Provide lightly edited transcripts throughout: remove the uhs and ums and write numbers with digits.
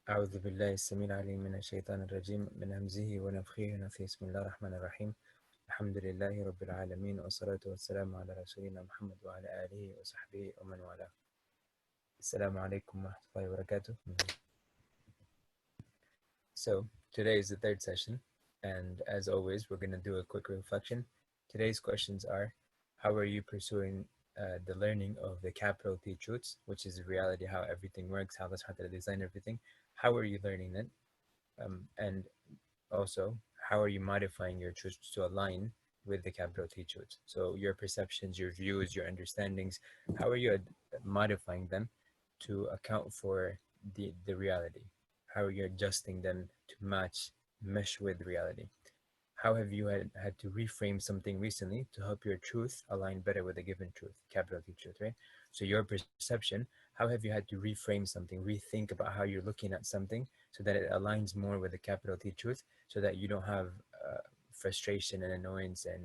أعوذ بالله السميع العليم من الشيطان الرجيم من همزه ونفخه ونفثه بسم الله الرحمن الرحيم الحمد لله رب العالمين والصلاة والسلام على رسولنا محمد وعلى آله وصحبه ومن والاه. السلام عليكم ورحمة الله وبركاته. So today is the third session, and as always we're going to do a quick reflection. Today's questions are: how are you pursuing the learning of the capital T truths, which is reality, how everything works, how let's how to design everything? How are you learning it? And also, how are you modifying your truths to align with the capital T truths? So your perceptions, your views, your understandings, how are you modifying them to account for the reality? How are you adjusting them to mesh with reality? How have you had to reframe something recently to help your truth align better with a given truth, capital T truth, right? So your perception, how have you had to reframe something, rethink about how you're looking at something so that it aligns more with the capital T truth, so that you don't have frustration and annoyance and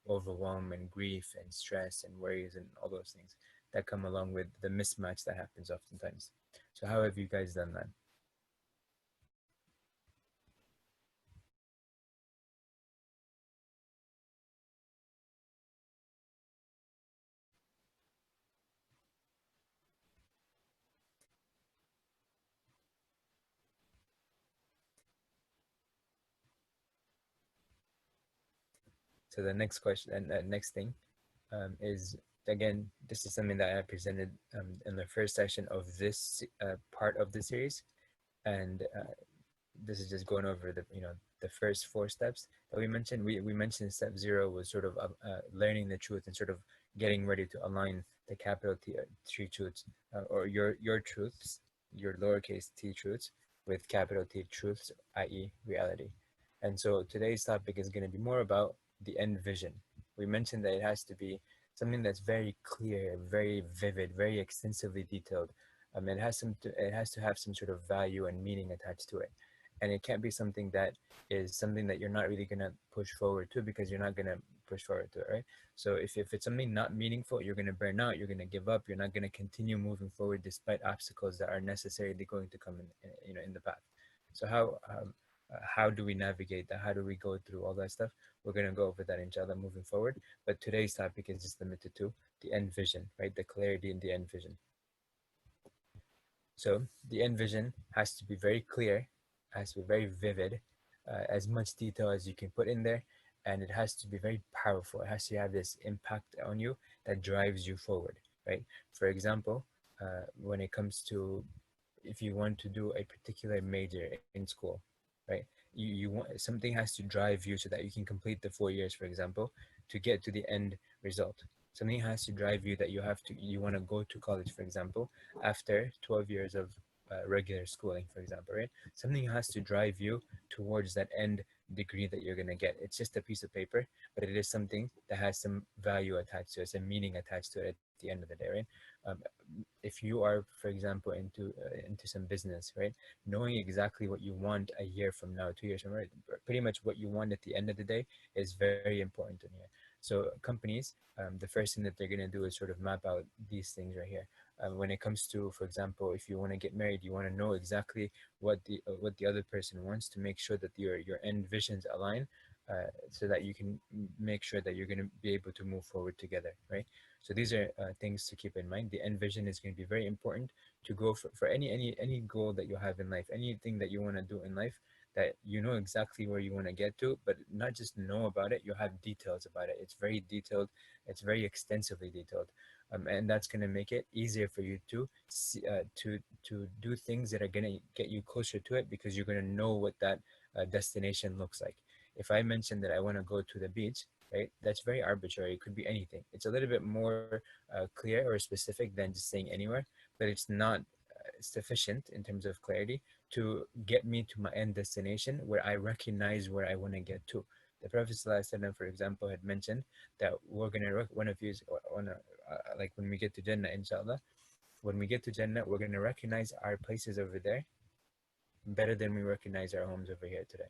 overwhelm and grief and stress and worries and all those things that come along with the mismatch that happens oftentimes. So how have you guys done that? So the next question and next thing is, again, this is something that I presented in the first session of this part of the series, and this is just going over the first four steps that we mentioned. We mentioned step zero was sort of learning the truth and sort of getting ready to align the capital T truths, or your truths, your lowercase t truths, with capital T truths, i.e. reality. And so today's topic is going to be more about the end vision. We mentioned that it has to be something that's very clear, very vivid, very extensively detailed. It has to have some sort of value and meaning attached to it, and it can't be something that is something that you're not really gonna push forward to, because you're not gonna push forward to it, right? So if it's something not meaningful, you're gonna burn out, you're gonna give up, you're not gonna continue moving forward despite obstacles that are necessarily going to come in the path. So how do we navigate that? How do we go through all that stuff? We're going to go over that inshallah moving forward. But today's topic is just limited to the end vision, right? The clarity in the end vision. So the end vision has to be very clear, has to be very vivid, as much detail as you can put in there, and it has to be very powerful. It has to have this impact on you that drives you forward, right? For example, when it comes to, if you want to do a particular major in school, right? You want something has to drive you so that you can complete the 4 years, for example, to get to the end result. Something has to drive you that you want to go to college, for example, after 12 years of regular schooling, for example, right? Something has to drive you towards that end degree that you're going to get. It's just a piece of paper, but it is something that has some value attached to it, some meaning attached to it at the end of the day, right? Um, if you are, for example, into some business, right? Knowing exactly what you want a year from now, 2 years from now, pretty much what you want at the end of the day is very important in here. So companies, the first thing that they're going to do is sort of map out these things right here. When it comes to, for example, if you want to get married, you want to know exactly what the other person wants, to make sure that your end visions align, so that you can make sure that you're going to be able to move forward together, right? So these are things to keep in mind. The end vision is going to be very important to go for any goal that you have in life, anything that you want to do in life, that you know exactly where you want to get to, but not just know about it, you have details about it. It's very detailed, it's very extensively detailed. And that's going to make it easier for you to to do things that are going to get you closer to it, because you're going to know what that destination looks like. If I mention that I want to go to the beach, right? That's very arbitrary. It could be anything. It's a little bit more clear or specific than just saying anywhere, but it's not sufficient in terms of clarity to get me to my end destination where I recognize where I want to get to. The Prophet ﷺ, for example, had mentioned that we're gonna one of you like when we get to Jannah, inshallah, when we get to Jannah, we're gonna recognize our places over there better than we recognize our homes over here today.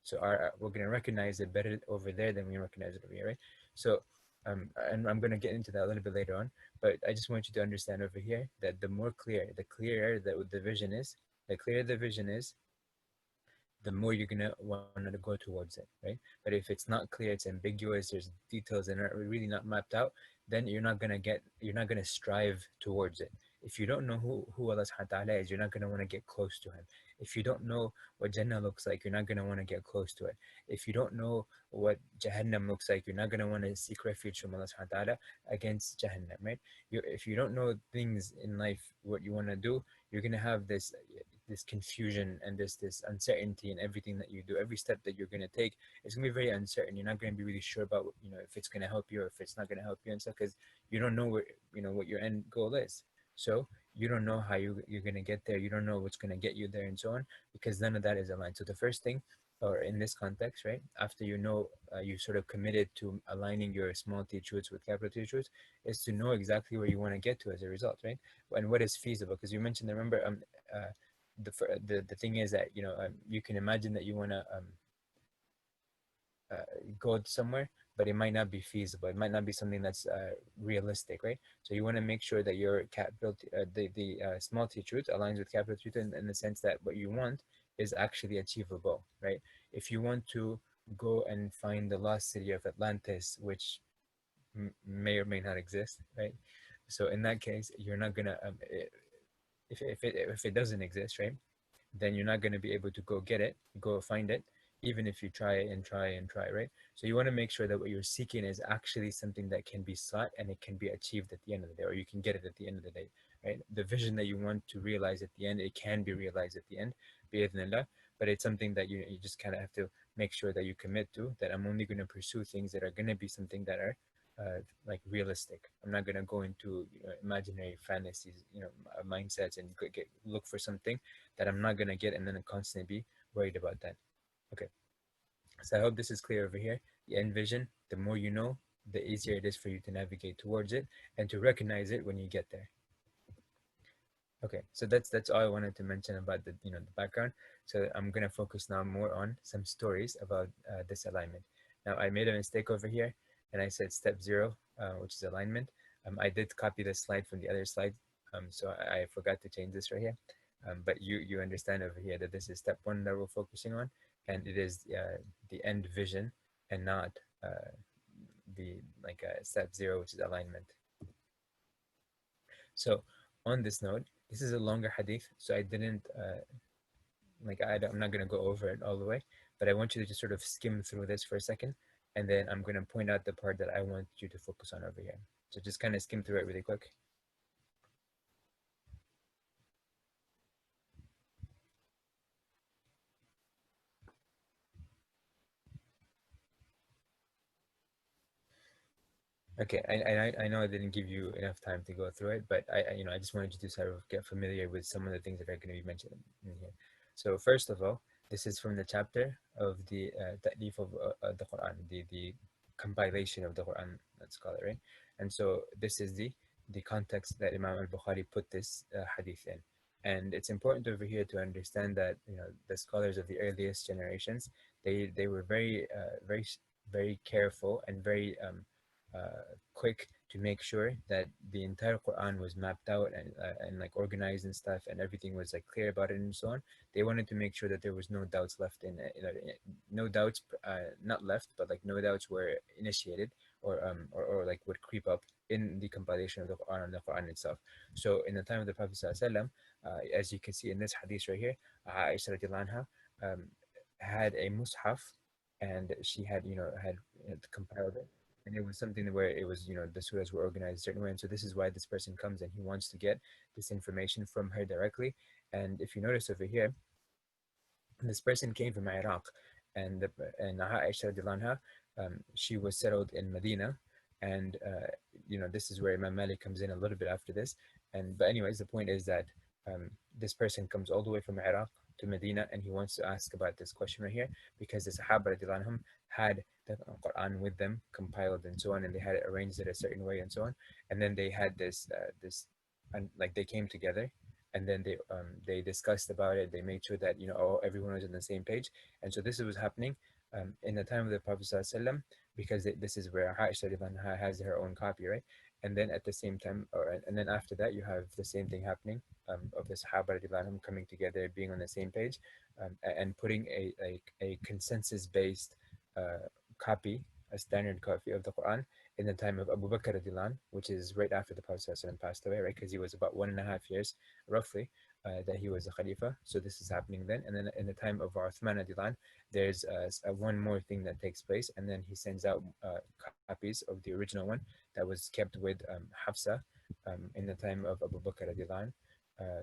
So we're going to recognize it better over there than we recognize it over here, right? So and I'm going to get into that a little bit later on, but I just want you to understand over here that the more clear, the clearer the vision is, The clearer the vision is, the more you're gonna want to go towards it, right? But if it's not clear, it's ambiguous, there's details that are really not mapped out, then you're not gonna strive towards it. If you don't know who Allah subhanahu wa ta'ala is, you're not gonna want to get close to him. If you don't know what Jannah looks like, you're not gonna want to get close to it. If you don't know what Jahannam looks like, you're not gonna want to seek refuge from Allah subhanahu wa ta'ala against Jahannam, right? If you don't know things in life, what you want to do, you're gonna have this confusion and this uncertainty in everything that you do. Every step that you're going to take is going to be very uncertain. You're not going to be really sure about if it's going to help you or if it's not going to help you and stuff, because you don't know what your end goal is. So you don't know how you're going to get there. You don't know what's going to get you there and so on, because none of that is aligned. So the first thing, or in this context, right, after you sort of committed to aligning your small t truths with capital T truths, is to know exactly where you want to get to as a result, right? And what is feasible, because you mentioned, remember, the thing is that you can imagine that you want to go somewhere, but it might not be feasible. It might not be something that's realistic, right? So you want to make sure that your capital the small t truth aligns with capital truth in the sense that what you want is actually achievable, right? If you want to go and find the lost city of Atlantis, which may or may not exist, right? So in that case, you're not gonna if it doesn't exist, right? Then you're not going to be able to go get it, go find it, even if you try and try and try, right? So you want to make sure that what you're seeking is actually something that can be sought and it can be achieved at the end of the day, or you can get it at the end of the day, right? The vision that you want to realize at the end, it can be realized at the end, bi'idhnillah, but it's something that you just kind of have to make sure that you commit to, that I'm only going to pursue things that are going to be something that are like realistic. I'm not gonna go into imaginary fantasies, mindsets, and look for something that I'm not gonna get, and then constantly be worried about that. Okay, so I hope this is clear over here. The end vision, the more you know, the easier it is for you to navigate towards it and to recognize it when you get there. Okay, so that's all I wanted to mention about the background. So I'm gonna focus now more on some stories about this alignment. Now I made a mistake over here, and I said step 0, which is alignment. I did copy the slide from the other slide, so I forgot to change this right here. But you understand over here that this is step 1 that we're focusing on, and it is the end vision and not the step 0, which is alignment. So on this note, this is a longer hadith, so I didn't I'm not going to go over it all the way, but I want you to just sort of skim through this for a second, and then I'm going to point out the part that I want you to focus on over here. So just kind of skim through it really quick. Okay, I know I didn't give you enough time to go through it, but I just wanted you to sort of get familiar with some of the things that are going to be mentioned in here. So first of all, this is from the chapter of the ta'lif of the Quran, the compilation of the Quran, let's call it, right? And so this is the context that Imam al-Bukhari put this hadith in. And it's important over here to understand that the scholars of the earliest generations, they were very careful and very quick to make sure that the entire Quran was mapped out and like organized and stuff, and everything was like clear about it and so on. They wanted to make sure that there was no doubts left in it, no doubts, not left, but like no doubts were initiated or like would creep up in the compilation of the Quran and the Quran itself. So in the time of the Prophet ﷺ, as you can see in this hadith right here, Aisha radiallahu anha had a mushaf, and she had compiled it, and it was something where it was the surahs were organized a certain way, and so this is why this person comes and he wants to get this information from her directly. And if you notice over here, this person came from Iraq, and Aisha radiallahu anha, she was settled in Medina, and this is where Imam Malik comes in a little bit after this. But anyways, the point is that this person comes all the way from Iraq to Medina, and he wants to ask about this question right here, because the Sahaba radiallahu anhum had the Quran with them compiled and so on, and they had it arranged it a certain way and so on, and then they had this and like they came together, and then they discussed about it. They made sure that everyone was on the same page, and so this was happening in the time of the Prophet ﷺ, because this is where Aisha has her own copy, right? And then at the same time, and then after that, you have the same thing happening, of the Sahaba radiallahu anhum coming together, being on the same page, and putting a consensus based uh, copy, a standard copy of the Quran in the time of Abu Bakr radiallahu anh, which is right after the Prophet ﷺ passed away, right? Because he was about 1.5 years roughly that he was a Khalifa. So this is happening then. And then in the time of Uthman radiallahu anh, there's one more thing that takes place, and then he sends out copies of the original one that was kept with Hafsa in the time of Abu Bakr radiallahu anh.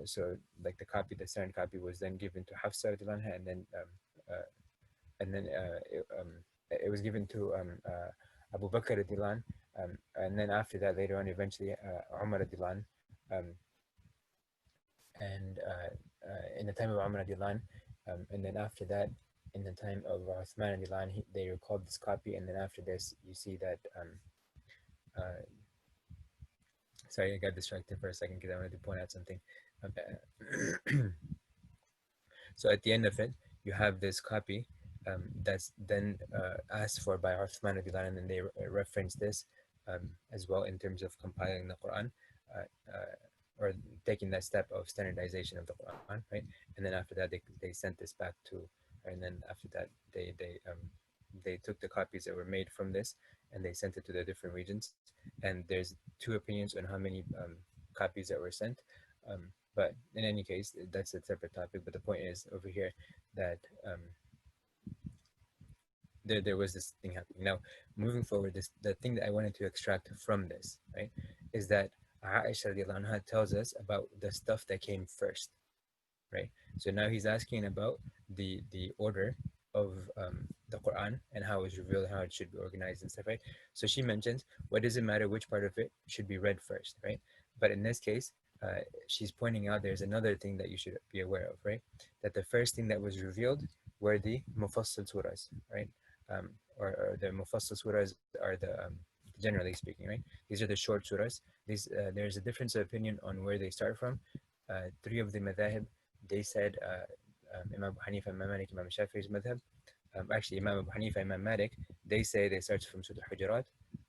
So like the signed copy was then given to Hafsa radiallahu anh, uh, and then it was given to Abu Bakr radiallahu anh, and then after that later on eventually Umar radiallahu anh, um, and in the time of Umar radiallahu anh, and then after that in the time of Uthman radiallahu anh, they recalled this copy, and then after this you see that uh, sorry, I got distracted for a second because I wanted to point out something. So at the end of it, you have this copy that's then asked for by Uthman radiallahu anh, and then they reference this as well in terms of compiling the Quran, or taking that step of standardization of the Quran, right? And then after that, they sent this back to, and then after that, they took the copies that were made from this and they sent it to the different regions. And there's two opinions on how many copies that were sent. But in any case, that's a separate topic. But the point is over here that there was this thing happening. Now, moving forward, the thing that I wanted to extract from this, right, is that Aisha radiallahu anha tells us about the stuff that came first, right? So now he's asking about the order of the Quran and how it's revealed, how it should be organized and stuff, right? So she mentions, what does it matter which part of it should be read first, right? But in this case, she's pointing out there's another thing that you should be aware of, right? That the first thing that was revealed were the mufassal surahs, right? Or the mufassal surahs are generally speaking, right? These are the short surahs. There's a difference of opinion on where they start from. Three of the madhahib, they said Imam Abu Hanifa, Imam Malik, Imam Shafi'i's madhab. Actually, Imam Abu Hanifa, Imam Malik, they say they start from Surah Hujurat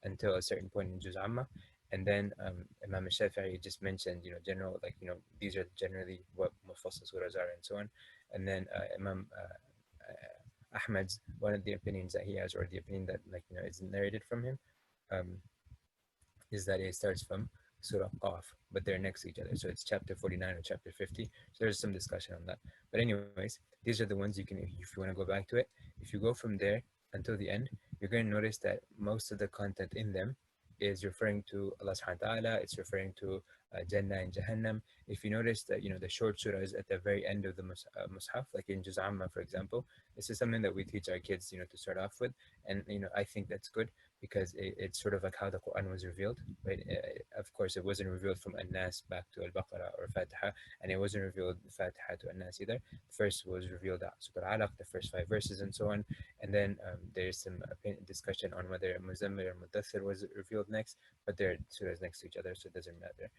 until a certain point in Juz Amma. And then Imam Shafi'i just mentioned, general, like, these are generally what mufassal surahs are and so on. And then Imam Ahmad's, one of the opinions that he has, or the opinion that, like, is narrated from him, um, is that it starts from Surah Qaf, but they're next to each other. So it's chapter 49 or chapter 50. So there's some discussion on that. But anyways, these are the ones you can, if you want to go back to it, if you go from there until the end, you're going to notice that most of the content in them is referring to Allah subhanahu wa ta'ala. It's referring to Jannah and Jahannam. If you notice that, the short surahs at the very end of the Mus'haf, like in Juz Amma, for example, this is something that we teach our kids, to start off with. And, I think that's good because it's sort of like how the Quran was revealed, right? Of course, it wasn't revealed from An-Nas back to Al-Baqarah or Fatiha, and it wasn't revealed Fatiha to An-Nas either. First was revealed Surah Alaq, the first 5 verses and so on. And then there's some discussion on whether Muzammil or Mudathir was revealed next, but they're surahs next to each other, so it doesn't matter.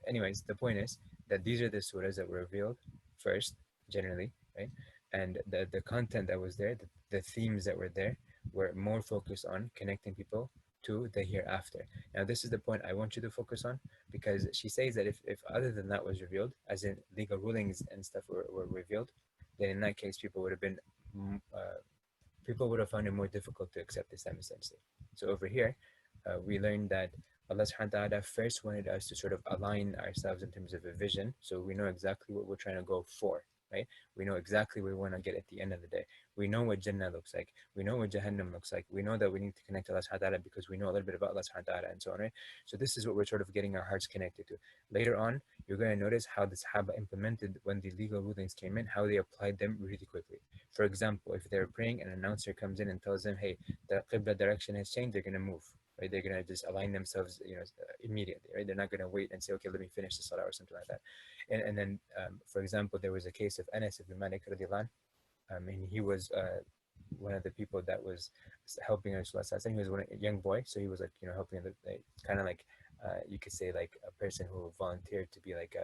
Anyways, the point is that these are the surahs that were revealed first, generally, right? And the content that was there, the themes that were there, were more focused on connecting people to the hereafter. Now, this is the point I want you to focus on, because she says that if other than that was revealed, as in legal rulings and stuff were revealed, then in that case, people would have found it more difficult to accept Islam, essentially. So over here, we learned that Allah subhanahu wa ta'ala first wanted us to sort of align ourselves in terms of a vision, so we know exactly what we're trying to go for, right? We know exactly where we want to get at the end of the day. We know what Jannah looks like. We know what Jahannam looks like. We know that we need to connect to Allah subhanahu wa ta'ala because we know a little bit about Allah subhanahu wa ta'ala and so on, right? So this is what we're sort of getting our hearts connected to. Later on, you're going to notice how the Sahaba implemented when the legal rulings came in, how they applied them really quickly. For example, if they're praying, an announcer comes in and tells them, hey, the Qibla direction has changed, they're going to move. Right, they're gonna just align themselves, immediately. Right, they're not gonna wait and say, okay, let me finish the salah or something like that. And then, for example, there was a case of Anas ibn Malik radiallahu anh, and he was one of the people that was helping Rasulullah. He was a young boy, so he was like, helping the, kind of like, you could say like a person who volunteered to be like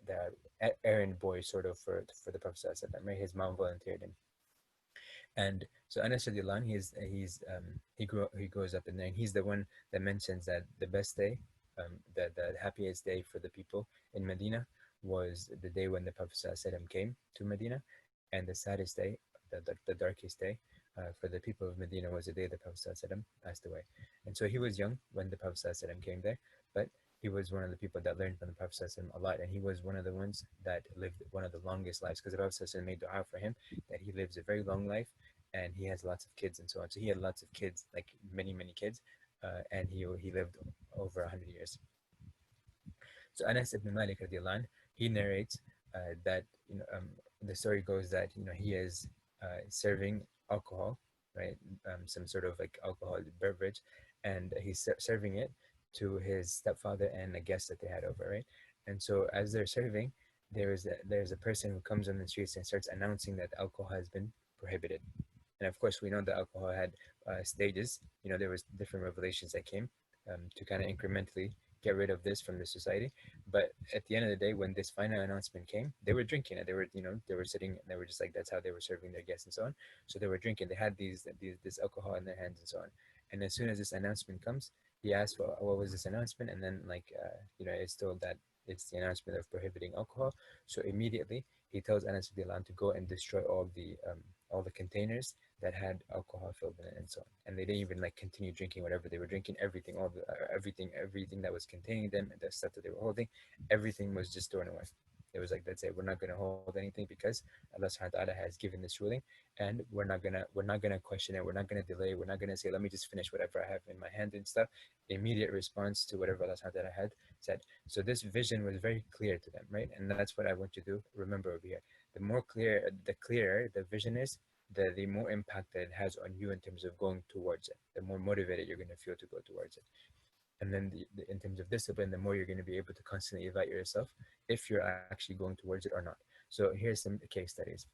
the errand boy sort of for the Prophet. Right, his mom volunteered him. And so Anas radiallahu anh, he grows up in there, and he's the one that mentions that the best day, the happiest day for the people in Medina was the day when the Prophet ﷺ came to Medina, and the saddest day, the darkest day for the people of Medina was the day the Prophet ﷺ passed away. And so he was young when the Prophet ﷺ came there, but he was one of the people that learned from the Prophet ﷺ a lot, and he was one of the ones that lived one of the longest lives because the Prophet ﷺ made dua for him that he lives a very long life and he has lots of kids and so on. So he had lots of kids, like many kids, and he lived over 100 years. So Anas ibn Malik radiallahu anh, he narrates that the story goes that he is serving alcohol, right? Some sort of like alcohol beverage, and he's serving it to his stepfather and a guest that they had over, right? And so as they're serving, there's a person who comes on the streets and starts announcing that alcohol has been prohibited. And of course, we know that alcohol had stages. There was different revelations that came to kind of incrementally get rid of this from the society. But at the end of the day, when this final announcement came, they were drinking it. They were sitting, and they were just like that's how they were serving their guests and so on. So they were drinking. They had this alcohol in their hands and so on. And as soon as this announcement comes, he asks, well, what was this announcement? And then it's told that it's the announcement of prohibiting alcohol. So immediately he tells Anas to go and destroy all the containers that had alcohol filled in it and so on. And they didn't even like continue drinking whatever they were drinking. Everything, everything that was containing them, and the stuff that they were holding, everything was just thrown away. It was like, that's it. We're not going to hold anything because Allah Subhanahu wa Taala has given this ruling, and we're not gonna question it. We're not gonna delay. We're not gonna say, let me just finish whatever I have in my hand and stuff. Immediate response to whatever Allah Subhanahu wa Taala had said. So this vision was very clear to them, right? And that's what I want you to remember over here. The clearer the vision is, the more impact that it has on you in terms of going towards it, the more motivated you're going to feel to go towards it. And then in terms of discipline, the more you're going to be able to constantly evaluate yourself if you're actually going towards it or not. So here's some case studies.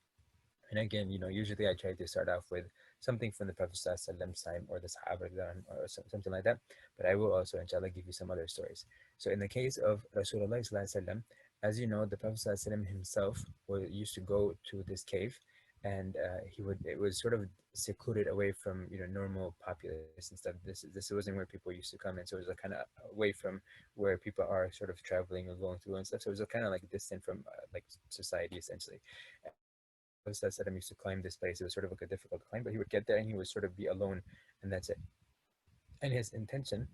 And again, usually I try to start off with something from the Prophet Prophet's time or the Sahaba or something like that. But I will also, inshallah, give you some other stories. So in the case of Rasulullah, as you know, the Prophet himself used to go to this cave, and it was sort of secluded away from normal populace and stuff. This wasn't where people used to come, and so it was like kind of away from where people are sort of traveling or going through and stuff. So it was kind of like distant from like society essentially. And Prophet used to climb this place. It was sort of like a difficult climb, but he would get there and he would sort of be alone, and that's it. And his intention,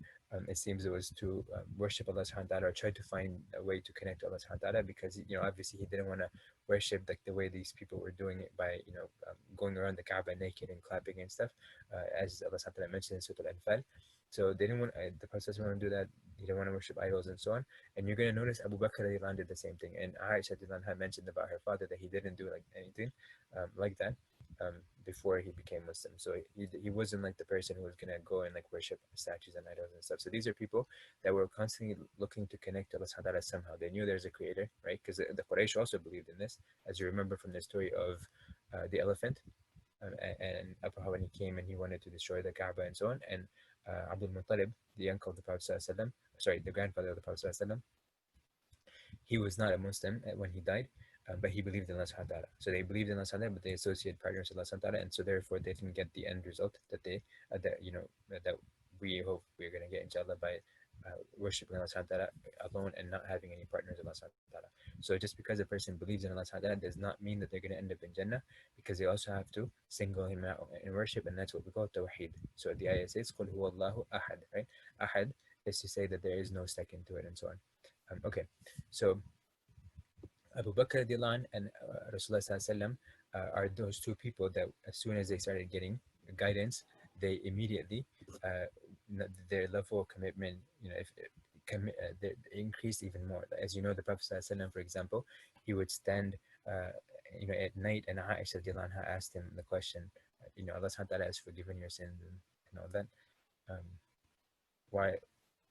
it seems, it was to worship Allah subhanahu wa ta'ala, or try to find a way to connect to Allah subhanahu wa ta'ala, because obviously he didn't want to worship like the way these people were doing it by going around the Kaaba naked and clapping and stuff, as Allah subhanahu wa ta'ala mentioned in Surah Al-Anfal. So they didn't want the Prophet didn't want to do that. He didn't want to worship idols and so on. And you're going to notice Abu Bakr did the same thing. And Aisha had mentioned about her father that he didn't do like anything like that before he became Muslim. So he wasn't like the person who was gonna go and like worship statues and idols and stuff. So these are people that were constantly looking to connect to Allah Subhanahu wa Taala somehow. They knew there's a creator, right? Because the Quraysh also believed in this, as you remember from the story of the elephant. And Abraha, when he came and he wanted to destroy the Kaaba and so on, and Abdul Muttalib, the uncle of the Prophet ﷺ, sorry, the grandfather of the Prophet ﷺ, he was not a Muslim when he died, but he believed in Allah subhanahu wa ta'ala. So they believed in Allah subhanahu wa ta'ala, but they associated partners with Allah subhanahu wa ta'ala, and so therefore they didn't get the end result that we hope we're going to get, inshallah, by worshiping Allah subhanahu wa ta'ala alone and not having any partners with Allah subhanahu wa ta'ala. So just because a person believes in Allah subhanahu wa ta'ala does not mean that they're going to end up in Jannah, because they also have to single him out in worship, and that's what we call tawheed. So the ayah says, قُلْ هُوَ اللَّهُ أَحَدٌ, right? Ahad is to say that there is no second to it and so on. Okay, so Abu Bakr and Rasulullah are those two people that as soon as they started getting guidance, they immediately their level of commitment, if they increased even more. As you know, the Prophet for example, he would stand, at night, and Aisha asked him the question, Allah subhanahu wa ta'ala has forgiven your sins and all that. Um, why,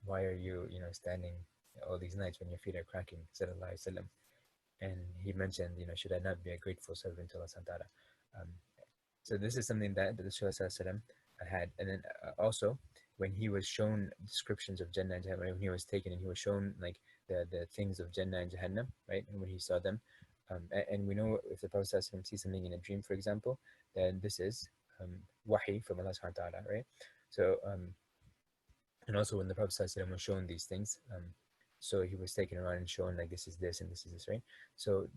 why are you, standing all these nights when your feet are cracking? Sallallahu Alaihi Wasallam. And he mentioned, should I not be a grateful servant to Allah subhanahu wa ta'ala? Um, so this is something that the Rasulullah had. And then also, when he was shown descriptions of Jannah and Jahannam, when he was taken and he was shown like the things of Jannah and Jahannam, right? And when he saw them, And we know if the Prophet ﷺ sees something in a dream, for example, then this is wahi from Allah subhanahu wa ta'ala, right? So, and also when the Prophet ﷺ was shown these things, so he was taken around and shown like this is this and this is this, right? So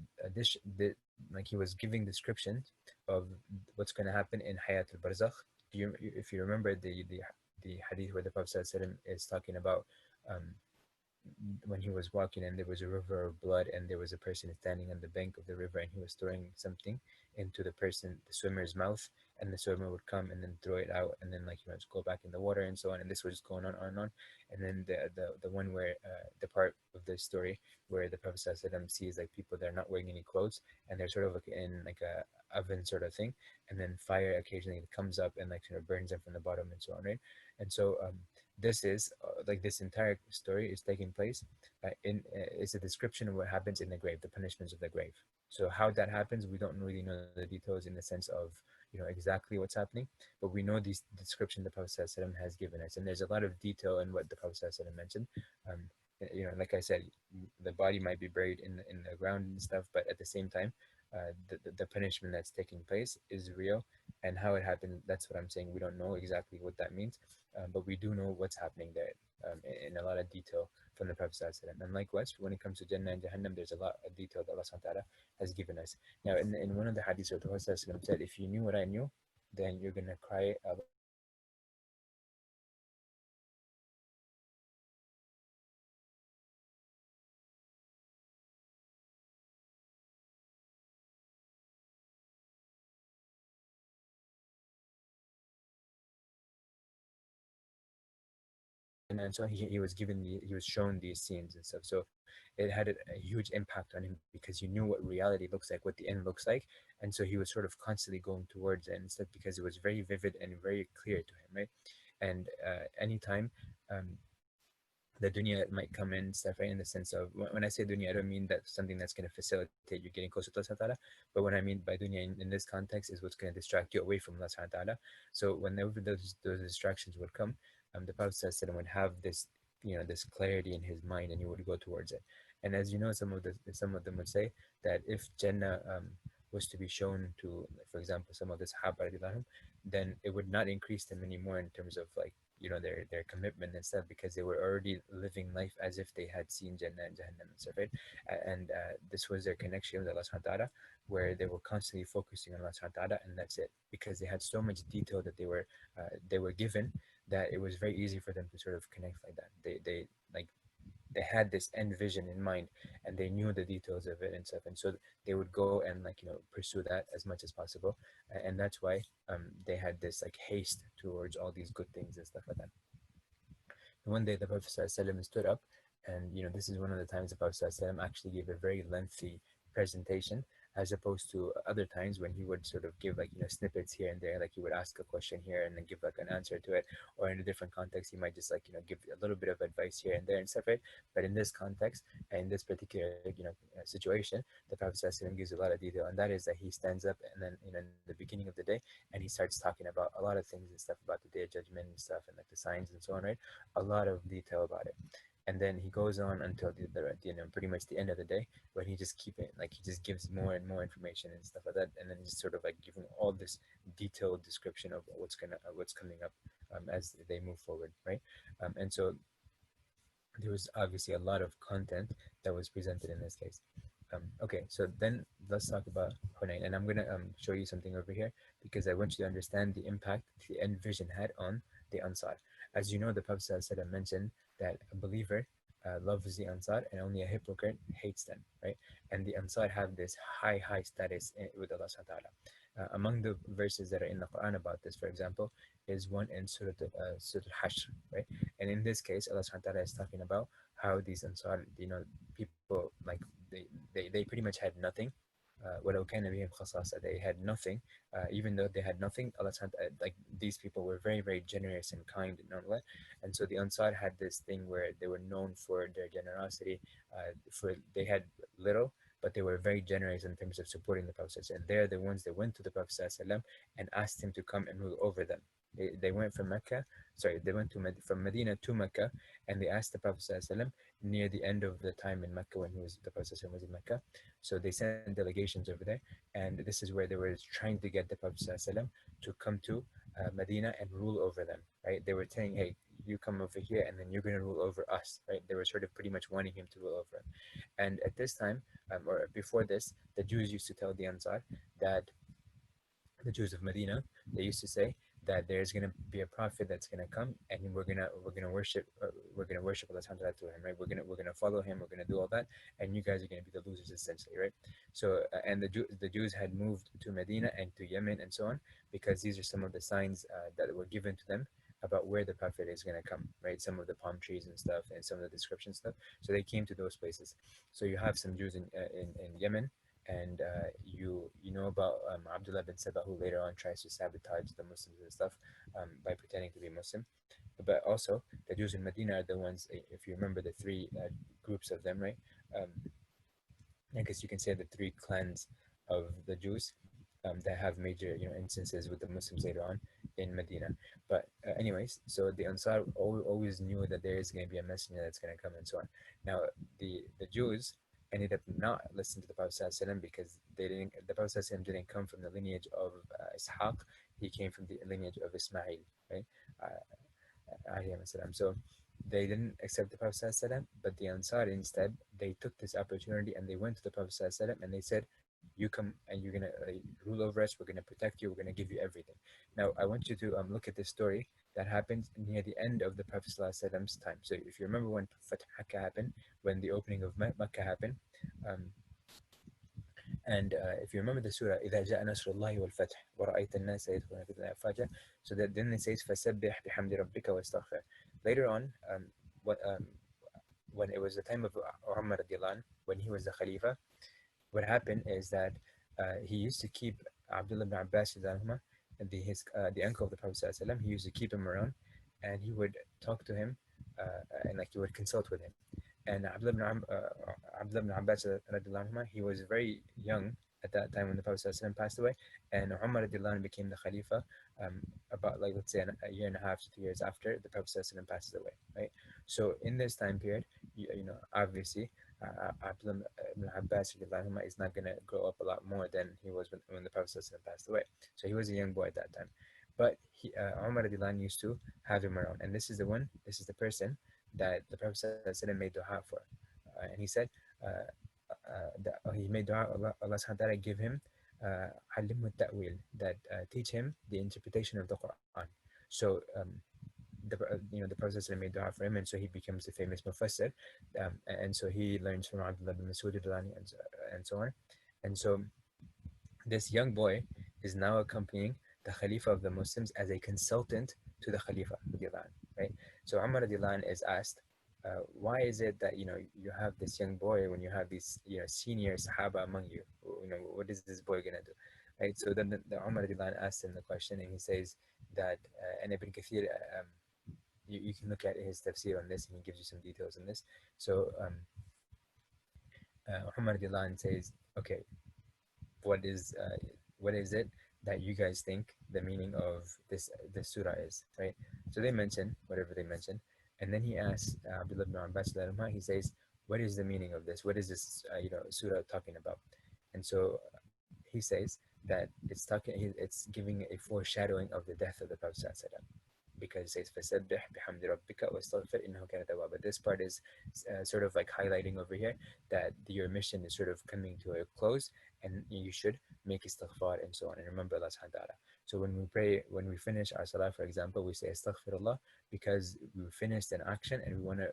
like he was giving descriptions of what's going to happen in Hayat al-Barzakh. If you remember the hadith where the Prophet ﷺ is talking about um, when he was walking and there was a river of blood and there was a person standing on the bank of the river and he was throwing something into the swimmer's mouth, and the swimmer would come and then throw it out and then like just go back in the water and so on, and this was going on and on. And then the one where the part of the story where the Prophet ﷺ sees like people that are not wearing any clothes and they're sort of like in like a oven sort of thing, and then fire occasionally comes up and like burns them from the bottom and so on, right? And so this is like this entire story is taking place in is a description of what happens in the grave, the punishments of the grave. So how that happens, we don't really know the details in the sense of exactly what's happening, but we know these description the Prophet ﷺ has given us, and there's a lot of detail in what the Prophet ﷺ mentioned. Um, like I said, the body might be buried in the ground and stuff, but at the same time, the punishment that's taking place is real, and how it happened. That's what I'm saying. We don't know exactly what that means, but we do know what's happening there in a lot of detail from the Prophet ﷺ. And likewise, when it comes to Jannah and Jahannam, there's a lot of detail that Allah subhanahu wa ta'ala has given us. Now, in one of the hadiths, the Prophet ﷺ said, if you knew what I knew, then you're going to cry a lot more than you cry in Jannah. And so he was shown these scenes and stuff. So it had a huge impact on him because he knew what reality looks like, what the end looks like, and so he was sort of constantly going towards it and stuff because it was very vivid and very clear to him, right? And anytime um, the dunya might come in stuff, right? In the sense of when I say dunya, I don't mean that something that's going to facilitate you getting closer to Allah subhanahu wa ta'ala, but what I mean by dunya in this context is what's going to distract you away from Allah subhanahu wa ta'ala. So whenever those distractions would come, the Prophet ﷺ would have this this clarity in his mind and he would go towards it. And as you know, some of them would say that if Jannah was to be shown to, for example, some of the Sahaba radiallahu anhum, then it would not increase them anymore in terms of like their commitment and stuff, because they were already living life as if they had seen Jannah and Jahannam and stuff, right? And this was their connection with Allah subhanahu wa ta'ala, where they were constantly focusing on Allah subhanahu wa ta'ala, and that's it, because they had so much detail that they were given, that it was very easy for them to sort of connect like that. They like they had this end vision in mind, and they knew the details of it and stuff, and so they would go and like pursue that as much as possible. And that's why they had this like haste towards all these good things and stuff like that. And one day the Prophet ﷺ stood up, and this is one of the times the Prophet ﷺ actually gave a very lengthy presentation, as opposed to other times when he would sort of give like snippets here and there, like he would ask a question here and then give like an answer to it, or in a different context he might just like give a little bit of advice here and there and stuff, right? But in this context and in this particular situation, the Prophet ﷺ gives a lot of detail, and that is that he stands up and then in the beginning of the day, and he starts talking about a lot of things and stuff about the day of judgment and stuff, and like the signs and so on, right? A lot of detail about it. And then he goes on until pretty much the end of the day, when he just keep it like he just gives more and more information and stuff like that, and then he's sort of like giving all this detailed description of what's coming up as they move forward, right? And so there was obviously a lot of content that was presented in this case. Okay, so then let's talk about Hunayn, and I'm gonna show you something over here because I want you to understand the impact the end vision had on the Ansar. As you know, the Prophet ﷺ mentioned that a believer loves the Ansar and only a hypocrite hates them, right? And the Ansar have this high status with Allah subhanahu wa ta'ala. Among the verses that are in the Quran about this, for example, is one in Surah Al-Hashr, right? And in this case, Allah subhanahu wa ta'ala is talking about how these Ansar, people like they pretty much had nothing. ولو كان بهم خصاصة, they had nothing. Even though they had nothing, Allah like these people were very generous and kind and all that. And so the Ansar had this thing where they were known for their generosity. For they had little, but they were very generous in terms of supporting the Prophet. And they're the ones that went to the Prophet and asked him to come and rule over them. They went from Mecca, sorry, they went to from Medina to Mecca, and they asked the Prophet ﷺ near the end of the time in Mecca when the Prophet ﷺ was in Mecca. So they sent delegations over there, and this is where they were trying to get the Prophet ﷺ to come to Medina and rule over them, right? They were saying, hey, you come over here and then you're going to rule over us, right? They were sort of pretty much wanting him to rule over them. And at this time, or before this, the Jews used to tell the Ansar that the Jews of Medina, they used to say that there's gonna be a prophet that's gonna come, and we're gonna worship Allah Subhanahu wa Taala through him, right? We're gonna follow him, we're gonna do all that, and you guys are gonna be the losers essentially, right? So and the Jews had moved to Medina and to Yemen and so on because these are some of the signs that were given to them about where the prophet is going to come, right? Some of the palm trees and stuff, and some of the description stuff. So they came to those places. So you have some Jews in Yemen, and you know about Abdullah bin Sabah, who later on tries to sabotage the Muslims and stuff by pretending to be Muslim. But also the Jews in Medina are the ones, if you remember the three groups of them, right? Um, I guess you can say the three clans of the Jews that have major instances with the Muslims later on in Medina. But anyways, so the Ansar always knew that there is going to be a messenger that's going to come and so on. Now the Jews ended up not listening to the Prophet ﷺ because they didn't. The Prophet ﷺ didn't come from the lineage of Ishaq. He came from the lineage of Ismail, right? So they didn't accept the Prophet ﷺ, but the Ansar instead, they took this opportunity and they went to the Prophet ﷺ and they said, you come and you're going to rule over us, we're going to protect you, we're going to give you everything. Now, I want you to look at this story that happened near the end of the Prophet ﷺ's time. So if you remember when Fath Makkah happened, when the opening of Makkah happened, um, and if you remember the surah, إِذَا جَاءَ نَصْرُ اللَّهِ وَالْفَتْحُ وَرَأَيْتَ النَّاسَ يَدْخُلُونَ فِي دِينِ أَفْوَاجًا. So that then it says فَسَبِّحْ بِحَمْدِ رَبِّكَ وَاسْتَغْفِرْ. Later on, what, when it was the time of Umar radiallahu anh, when he was the Khalifa, what happened is that he used to keep Abdullah ibn Abbas, the uncle of the Prophet ﷺ, he used to keep him around, and he would talk to him, and like he would consult with him. And Abdullah ibn Abbas, he was very young at that time when the Prophet ﷺ passed away, and Umar became the Khalifa about, like, let's say a year and a half to 2 years after the Prophet ﷺ passes away, right? So in this time period, obviously Abdullah ibn Abbas is not going to grow up a lot more than he was when the Prophet ﷺ passed away. So he was a young boy at that time. But Umar used to have him around. And this is the person that the Prophet ﷺ made dua for. And he said, that he made dua, Allah subhanahu wa ta'ala give him alimu ta'wil, that teach him the interpretation of the Quran. So the Prophet ﷺ made dua for him, and so he becomes the famous Mufassir, and so he learns from Abdullah bin Masud and so on. And so this young boy is now accompanying the Khalifa of the Muslims as a consultant to the Khalifa, right? So Umar is asked, why is it that you have this young boy when you have these senior Sahaba among you? What is this boy gonna do, right? So then the Umar asks him the question, and he says that, and Ibn Kathir, you can look at his tafsir on this, and he gives you some details on this. So Umar says, okay, what is it that you guys think the meaning of this surah is, right? So they mention whatever they mention, and then he asks Abdullah ibn Abbas, he says, what is the meaning of this? What is this surah talking about? And so he says that it's giving a foreshadowing of the death of the Prophet because it says فَسَبِّحْ بِحَمْدِ رَبِّكَ وَاسْتَغْفِرْ إِنَّهُ كَانَ تَوَّابًا. This part is sort of like highlighting over here that your mission is sort of coming to a close, and you should make istighfar and so on, and remember Allah subhanahu wa ta'ala. So when we pray, when we finish our salah, for example, we say astaghfirullah because we finished an action and we want to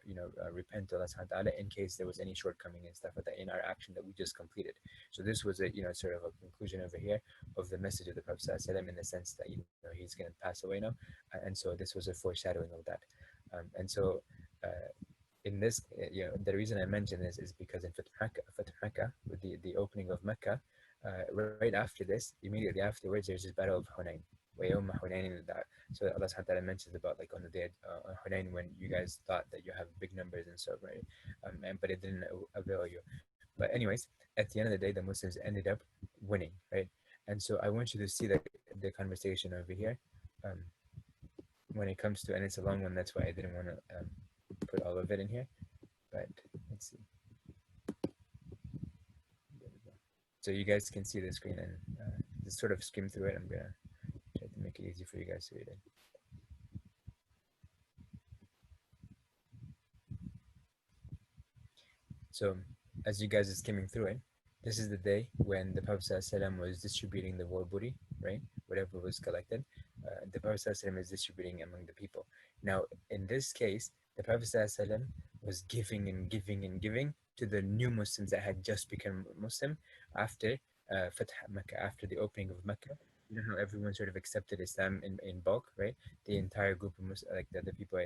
repent to Allah subhanahu wa ta'ala in case there was any shortcoming and stuff like that in our action that we just completed. So this was a sort of a conclusion over here of the message of the Prophet in the sense that he's going to pass away now, and so this was a foreshadowing of that. And so in this, the reason I mention this is because in Fath Makkah, with the opening of Mecca, right after this, immediately afterwards, there's this battle of Hunain. So Allah subhanahu wa ta'ala mentions about, like, on the day of Hunain, when you guys thought that you have big numbers and so, right? But it didn't avail you. But anyways, at the end of the day, the Muslims ended up winning, right? And so I want you to see the conversation over here. Um, when it comes to, and it's a long one, that's why I didn't want to put all of it in here. But let's see. There we go. So you guys can see the screen and just sort of skim through it. I'm gonna try to make it easy for you guys to read it. So as you guys are skimming through it, this is the day when the Prophet ﷺ was distributing the war booty, right? Whatever was collected, the Prophet ﷺ is distributing among the people. Now, in this case, the Prophet ﷺ was giving and giving and giving to the new Muslims that had just become Muslim after Fath Mecca, after the opening of Mecca. You know how everyone sort of accepted Islam in bulk, right? The entire group of like the people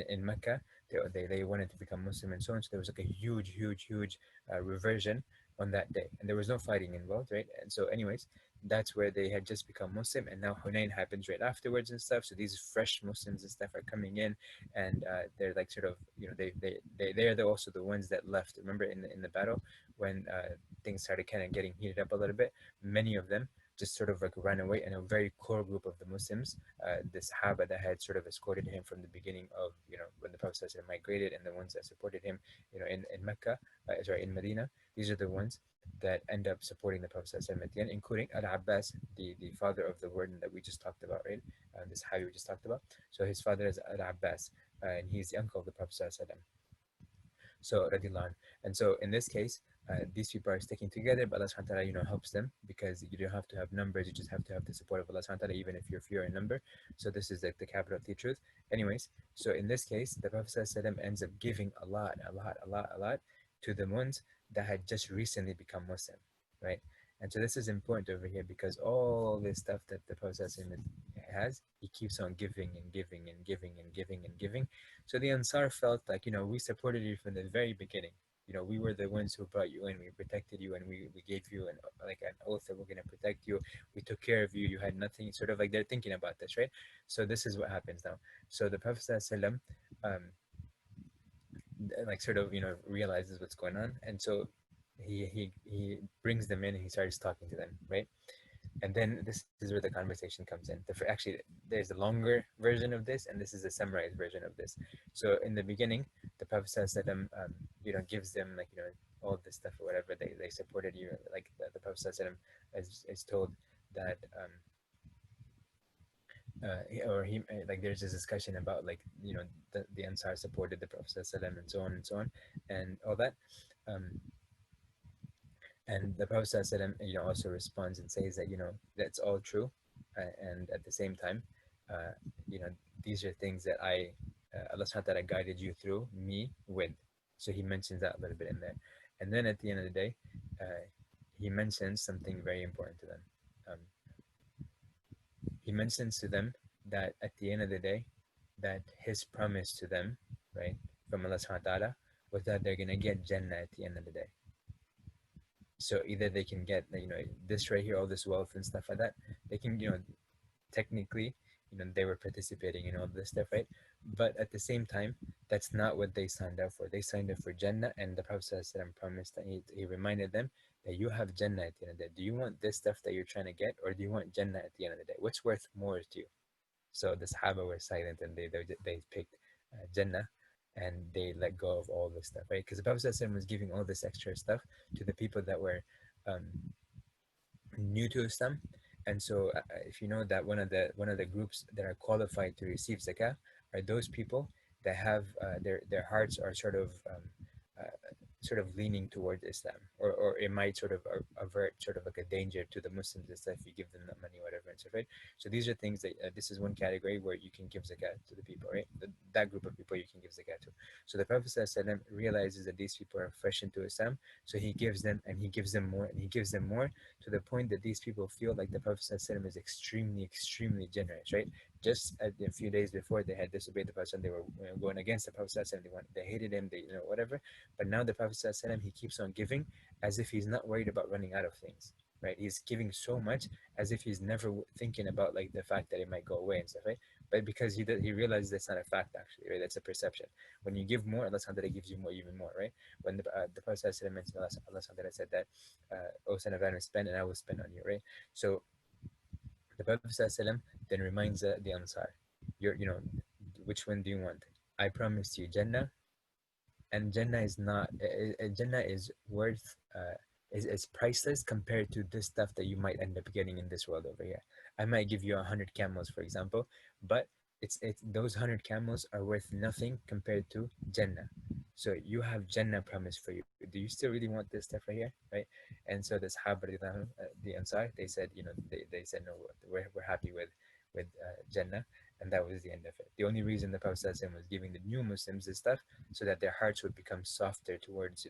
in Mecca, they wanted to become Muslim and so on. So there was like a huge reversion on that day, and there was no fighting involved, right? And so, anyways, that's where they had just become Muslim, and now Hunain happens right afterwards and stuff. So these fresh Muslims and stuff are coming in, and they're like sort of, they're also the ones that left. Remember in the battle when things started kind of getting heated up a little bit, many of them just sort of like ran away, and a very core group of the Muslims, the Sahaba that had sort of escorted him from the beginning of, when the Prophet ﷺ migrated, and the ones that supported him, in Mecca, sorry, in Medina, these are the ones that end up supporting the Prophet ﷺ at the end, including Al-Abbas, the father of the word that we just talked about, right? This Sahabi we just talked about. So his father is Al-Abbas, and he's the uncle of the Prophet ﷺ. So radiallahu anh. And so in this case, these people are sticking together, but Allah subhanahu wa ta'ala, helps them, because you don't have to have numbers, you just have to have the support of Allah subhanahu wa ta'ala, even if you're fewer in number. So this is like the capital of the truth. Anyways, so in this case, the Prophet ﷺ ends up giving a lot to the ones that had just recently become Muslim, right? And so this is important over here, because all this stuff that the Prophet ﷺ has, he keeps on giving and giving and giving and giving and giving. So the Ansar felt like, we supported you from the very beginning. We were the ones who brought you in. We protected you, and we gave you an oath that we're going to protect you. We took care of you. You had nothing. Sort of like they're thinking about this, right? So this is what happens now. So the Prophet ﷺ, like sort of realizes what's going on, and so he brings them in and he starts talking to them, right? And then this is where the conversation comes in. Actually, there's a longer version of this, and this is a summarized version of this. So in the beginning, the Prophet ﷺ, gives them like, all this stuff or whatever. They supported you. Like the Prophet ﷺ is told that, like there's this discussion about like, the Ansar supported the Prophet ﷺ and so on and so on, and all that. Um, And the Prophet ﷺ, also responds and says that, that's all true. And at the same time, uh, you know, these are things that Allah subhanahu wa ta'ala guided you through me with. So he mentions that a little bit in there. And then at the end of the day, he mentions something very important to them. Um, he mentions to them that at the end of the day, that his promise to them, right, from Allah subhanahu wa ta'ala, was that they're going to get Jannah at the end of the day. So either they can get, this right here, all this wealth and stuff like that. They can, technically, they were participating in all this stuff, right? But at the same time, that's not what they signed up for. They signed up for Jannah, and the Prophet ﷺ promised that he reminded them that you have Jannah at the end of the day. Do you want this stuff that you're trying to get, or do you want Jannah at the end of the day? What's worth more to you? So the Sahaba were silent, and they picked Jannah, and they let go of all this stuff, right? Because the Prophet ﷺ was giving all this extra stuff to the people that were um, new to Islam. And so, if you know that one of the groups that are qualified to receive zakah are those people that have their hearts are uh, sort of leaning towards Islam, or it might sort of avert sort of like a danger to the Muslims and stuff if you give them that money, whatever and stuff, right? So these are things that this is one category where you can give zakat to the people, right? That group of people you can give zakat to. So the Prophet ﷺ realizes that these people are fresh into Islam, so he gives them, and he gives them more, and he gives them more, to the point that these people feel like the Prophet ﷺ is extremely generous, right? Just a few days before, they had disobeyed the Prophet, they were going against the Prophet ﷺ, they hated him, they whatever. But now the Prophet ﷺ, he keeps on giving as if he's not worried about running out of things, right? He's giving so much as if he's never thinking about like the fact that it might go away and stuff, right? But because he realizes that's not a fact actually, right? That's a perception. When you give more, Allah SWT gives you more, even more, right? When the Prophet ﷺ mentioned, Allah SWT said that, "Oh son of Adam, spend and I will spend on you," right? So The Prophet ﷺ then reminds the Ansar, you know, which one do you want? I promised you Jannah, and Jannah is not Jannah is worth is priceless compared to this stuff that you might end up getting in this world over here. I might give you 100 camels, for example, but it's those 100 camels are worth nothing compared to Jannah. So you have Jannah promised for you. Do you still really want this stuff right here, right? And so the Sahaba, the Ansar, they said, they said no, we're happy with Jannah, and that was the end of it. The only reason the Prophet ﷺ was giving the new Muslims this stuff so that their hearts would become softer towards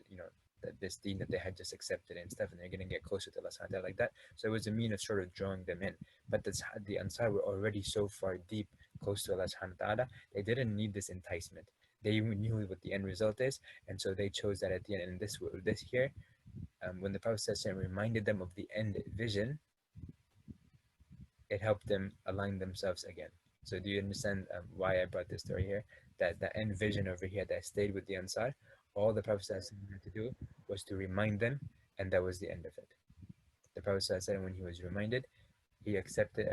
this deen that they had just accepted and stuff, and they're going to get closer to Allah subhanahu wa ta'ala like that. So it was a mean of sort of drawing them in. But the Ansar were already so far deep close to Allah subhanahu wa ta'ala, they didn't need this enticement. They knew what the end result is, and so they chose that at the end. And this here, when the Prophet ﷺ reminded them of the end vision, it helped them align themselves again. So do you understand why I brought this story here? That the end vision over here that stayed with the Ansar, all the Prophet ﷺ had to do was to remind them, and that was the end of it. The Prophet ﷺ, when he was reminded, he accepted,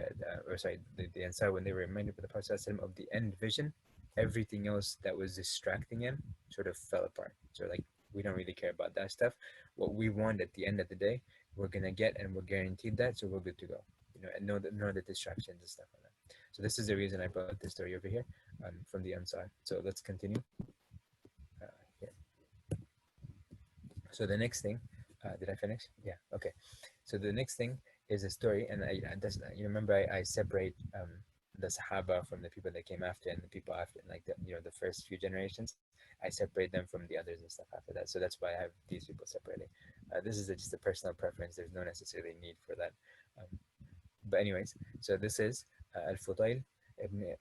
the Ansar, when they were reminded by the Prophet ﷺ of the end vision, everything else that was distracting him sort of fell apart. So like, we don't really care about that stuff. What we want at the end of the day, we're gonna get, and we're guaranteed that, so we're good to go. And no the distractions and stuff like that. So this is the reason I brought this story over here from the Ansar. So let's continue. Uh, here. So the next thing, did I finish? Yeah. Okay. So the next thing is a story, and you remember I separate the Sahaba from the people that came after, and the people after, like the first few generations. I separate them from the others and stuff after that. So that's why I have these people separately. This is just a personal preference. There's no necessarily need for that. Um, but anyways, so this is Al-Fudail ibn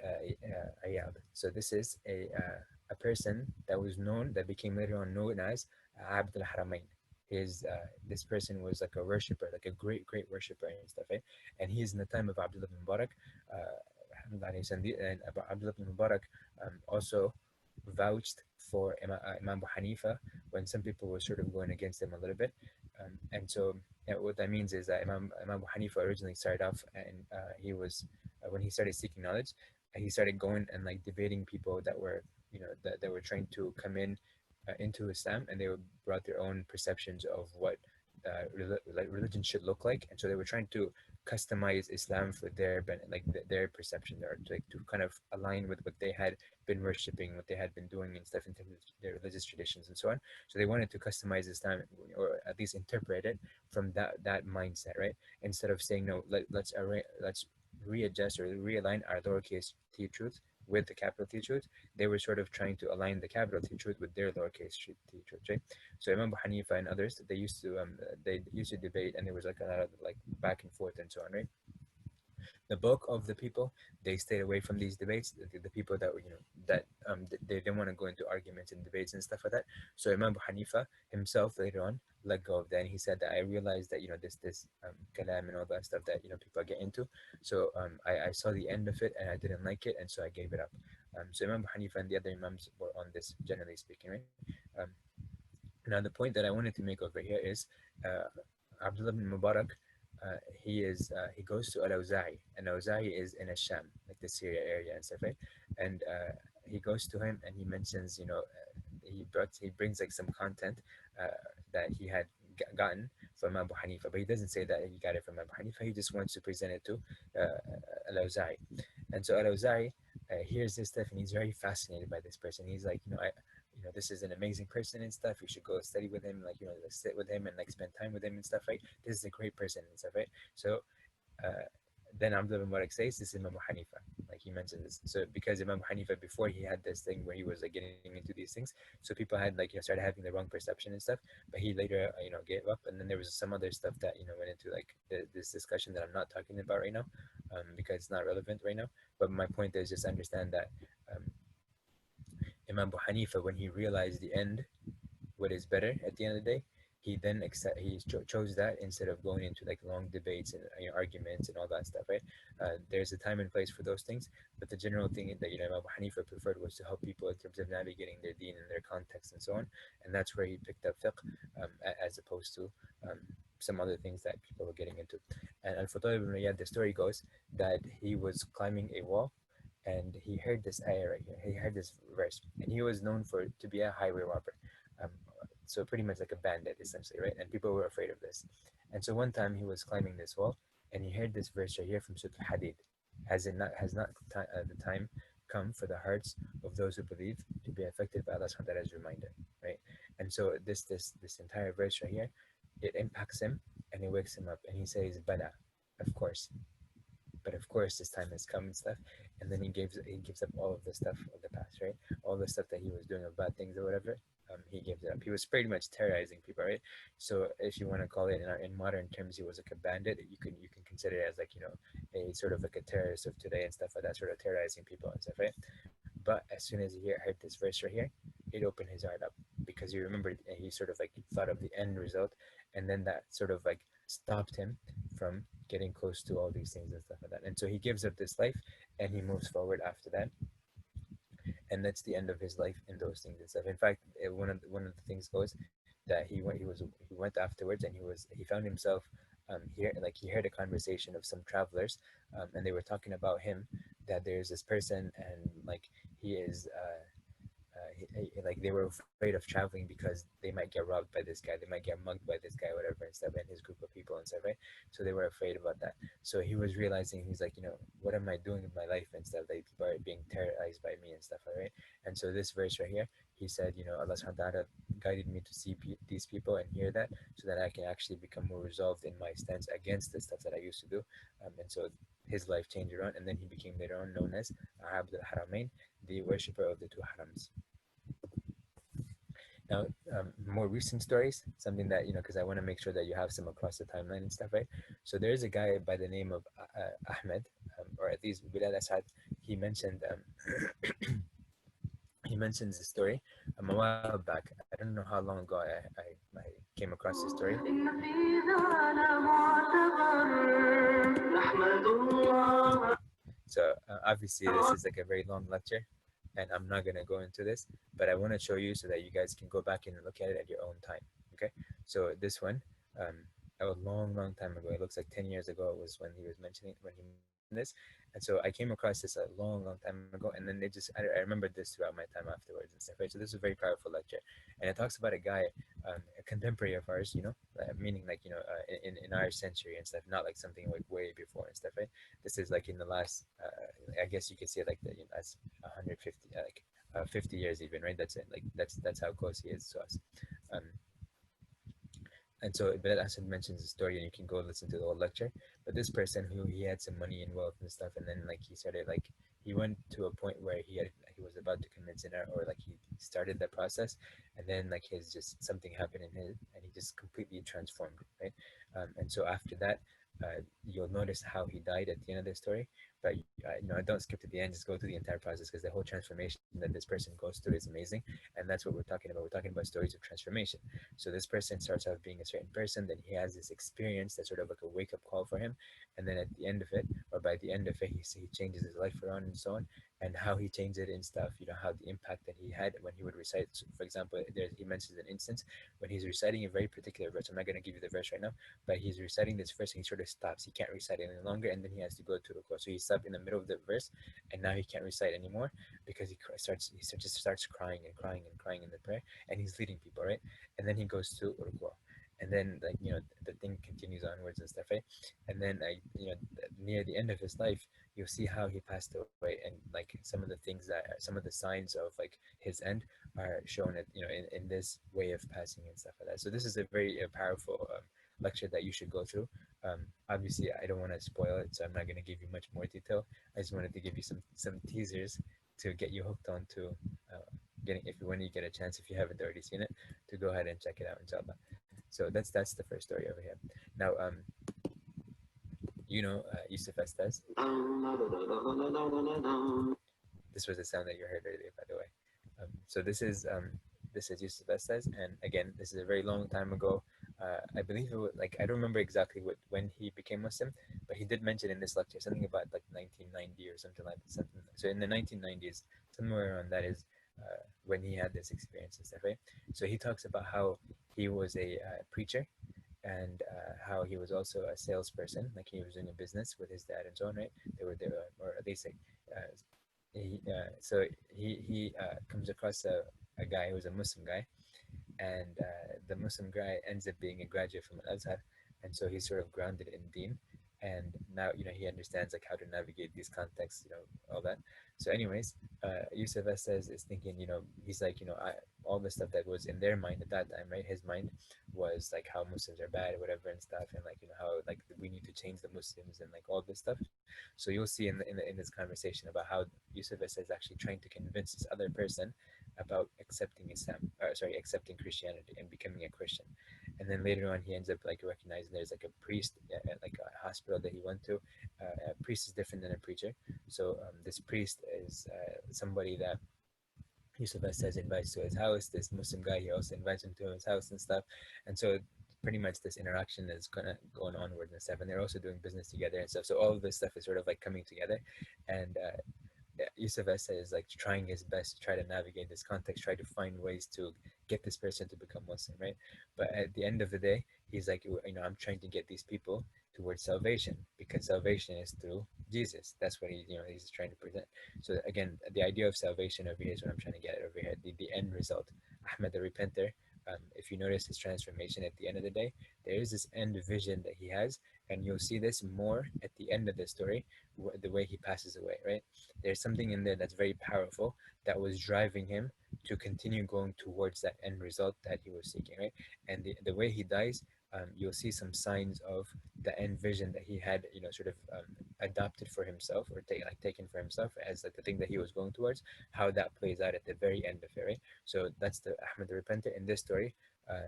Iyad. So this is a person that was known, that became later on known as Abd al-Haramain. This person was like a worshipper, like a great worshipper and stuff, eh? And he is in the time of Abdullah ibn Mubarak, and Abdullah ibn Mubarak also vouched for Imam Abu Hanifa when some people were sort of going against him a little bit. And so what that means is that Imam Abu Hanifa originally started off, and he was, when he started seeking knowledge, he started going and like debating people that were, that were trying to come into Islam, and they brought their own perceptions of what religion should look like, and so they were trying to customize Islam for their perception, or to kind of align with what they had been worshiping, what they had been doing and stuff in terms of their religious traditions and so on. So they wanted to customize Islam, or at least interpret it from that mindset, right? Instead of saying no, let's readjust or realign our lowercase t truth with the capital T truth. They were sort of trying to align the capital T truth with their lowercase t truth, right? So Imam Abu Hanifa and others, they used to debate, and there was like a lot of like back and forth and so on, right? The bulk of the people, they stayed away from these debates. The people that were, they didn't want to go into arguments and debates and stuff like that. So Imam Abu Hanifa himself later on let go of that, and he said that I realized that this kalam and all that stuff that people get into. So I saw the end of it, and I didn't like it, and so I gave it up. So Imam Abu Hanifa and the other imams were on this, generally speaking, right? Um, Now the point that I wanted to make over here is uh, Abdullah bin Mubarak. He goes to Al-Awza'i, and Al-Awza'i is in Asham, like the Syria area and stuff, right? And he goes to him, and he mentions, he brings like some content that he had gotten from Abu Hanifa, but he doesn't say that he got it from Abu Hanifa. He just wants to present it to Al-Awza'i, and so Al-Awza'i hears this stuff, and he's very fascinated by this person. He's like, this is an amazing person and stuff. You should go study with him, like, like sit with him and like spend time with him and stuff, right? This is a great person and stuff, right? So uh, then Abdullah bin Mubarak says this is Imam Hanifa, like he mentions this. So because Imam Hanifa, before, he had this thing where he was like getting into these things, so people had like started having the wrong perception and stuff. But he later gave up, and then there was some other stuff that went into like this discussion that I'm not talking about right now, because it's not relevant right now. But my point is just understand that um, Imam Abu Hanifa, when he realized the end, what is better at the end of the day, he chose that instead of going into like long debates and arguments and all that stuff, right? There's a time and place for those things, but the general thing that Imam Abu Hanifa preferred was to help people in terms of navigating their deen and their context and so on, and that's where he picked up fiqh, as opposed to some other things that people were getting into. And Al-Fudail ibn Iyad, the story goes that he was climbing a wall and he heard this ayah right here. He heard this verse, and he was known for to be a highway robber. Um, so pretty much like a bandit essentially, right? And people were afraid of this. And so one time he was climbing this wall and he heard this verse right here from Surah Hadid. Has the time come for the hearts of those who believe to be affected by Allah subhanahu wa ta'ala's reminder, right? And so this entire verse right here, it impacts him and it wakes him up and he says, Bala, of course. But of course this time has come and stuff. And then he gives up all of the stuff of the past, right? All the stuff that he was doing of bad things or whatever. He gives it up. He was pretty much terrorizing people, right? So if you want to call it in modern terms, he was like a bandit. You can consider it as like a sort of like a terrorist of today and stuff like that, sort of terrorizing people and stuff, right? But as soon as he heard this verse right here, it opened his heart up because he remembered and he sort of like thought of the end result, and then that sort of like stopped him from getting close to all these things and stuff like that. And so he gives up this life and he moves forward after that, and that's the end of his life in those things and stuff. In fact, one of the things goes that he went afterwards and he found himself here, like he heard a conversation of some travelers, and they were talking about him, that there's this person and like he is like they were afraid of traveling because they might get robbed by this guy, they might get mugged by this guy, whatever, and stuff, and his group of people and stuff, right? So they were afraid about that. So he was realizing, he's like, what am I doing with my life and stuff? Like people are being terrorized by me and stuff, right? And so this verse right here, he said, Allah subhanahu wa ta'ala guided me to see these people and hear that, so that I can actually become more resolved in my stance against the stuff that I used to do. And so his life changed around, and then he became later on known as Abd al-Haramain, the worshipper of the two harams. Now, more recent stories, something that, because I want to make sure that you have some across the timeline and stuff, right? So there's a guy by the name of Ahmed, or at least Bilal Asad. He mentioned, he mentions the story a while back. I don't know how long ago I came across this story. So obviously this is like a very long lecture, and I'm not gonna go into this, but I want to show you so that you guys can go back and look at it at your own time. Okay, so this one, a long, long time ago. It looks like 10 years ago. It was when he mentioned this, and so I came across this a long, long time ago, and then I remembered this throughout my time afterwards and stuff. Right, so this is a very powerful lecture, and it talks about a guy, a contemporary of ours, meaning like in our century and stuff, not like something like way before and stuff. Right, this is like in the last, I guess you could say like as 150, 50 years even, right? That's it. Like that's how close he is to us. Um, and so Bilal Asad mentions the story, and you can go listen to the whole lecture. But this person, who he had some money and wealth and stuff, and then like he started, like he went to a point where he was about to commit zina, or like he started the process, and then like his just something happened in his, and he just completely transformed, right? And so after that, you'll notice how he died at the end of the story. But don't skip to the end, just go through the entire process, because the whole transformation that this person goes through is amazing. And that's what we're talking about. We're talking about stories of transformation. So this person starts off being a certain person, then he has this experience that's sort of like a wake-up call for him, and then at the end of it, or by the end of it, he changes his life around and so on. And how he changed it and stuff, how the impact that he had when he would recite. So for example, he mentions an instance when he's reciting a very particular verse. I'm not going to give you the verse right now, but he's reciting this verse and he sort of stops. He can't recite it any longer, and then he has to go to ruku. So he stopped in the middle of the verse, and now he can't recite anymore, because just starts crying and crying and crying in the prayer, and he's leading people, right? And then he goes to ruku, and then like the thing continues onwards and stuff, right? And then near the end of his life, you'll see how he passed away, and like some of the signs of like his end are shown at in this way of passing and stuff like that. So this is a very powerful lecture that you should go through. Obviously, I don't want to spoil it, so I'm not going to give you much more detail. I just wanted to give you some teasers to get you hooked on to getting, if when you get a chance, if you haven't already seen it, to go ahead and check it out, inshallah. So that's the first story over here. Now, Yusuf Estes. This was the sound that you heard earlier, by the way. So this is Yusuf Estes, and again, this is a very long time ago. I believe it was like, I don't remember exactly when he became Muslim, but he did mention in this lecture something about like 1990 or something like that. Something. So in the 1990s, somewhere around that is when he had this experience and stuff, right? So he talks about how he was a preacher, and how he was also a salesperson, like he was doing a business with his dad and so on, right? They were there, or at least like, so he comes across a guy who's a Muslim guy, and the Muslim guy ends up being a graduate from Al Azhar, and so he's sort of grounded in Deen, and now he understands like how to navigate these contexts, all that. So, anyways, Yusuf says is thinking, he's like, all the stuff that was in their mind at that time, right? His mind was like how Muslims are bad or whatever and stuff, and like how like we need to change the Muslims and like all this stuff. So you'll see in this conversation about how Yusuf is actually trying to convince this other person about accepting Islam, or sorry, accepting Christianity and becoming a Christian. And then later on, he ends up like recognizing there's like a priest at like a hospital that he went to. A priest is different than a preacher. So this priest is somebody that Yusuf says invites to his house. This Muslim guy, he also invites him to his house and stuff. And so pretty much this interaction is gonna going onward and stuff. And they're also doing business together and stuff. So all of this stuff is sort of like coming together. And Yusuf is like trying his best to try to navigate this context, try to find ways to get this person to become Muslim, right? But at the end of the day, he's like, I'm trying to get these people towards salvation because salvation is through Jesus. That's what he's trying to present. So again, the idea of salvation over here is what I'm trying to get at over here. The end result, Ahmed the Repenter. If you notice his transformation at the end of the day, there is this end vision that he has, and you'll see this more at the end of the story, the way he passes away, right? There's something in there that's very powerful that was driving him to continue going towards that end result that he was seeking, right? And the way he dies, you'll see some signs of the end vision that he had, sort of adopted for himself or taken for himself as like the thing that he was going towards, how that plays out at the very end of it, right? So that's the Ahmed the Repentant in this story.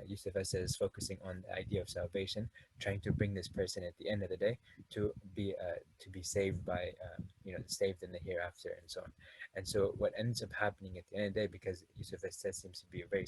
Yusuf is focusing on the idea of salvation, trying to bring this person at the end of the day to be saved by saved in the hereafter and so on. And so what ends up happening at the end of the day, because Yusuf seems to be a very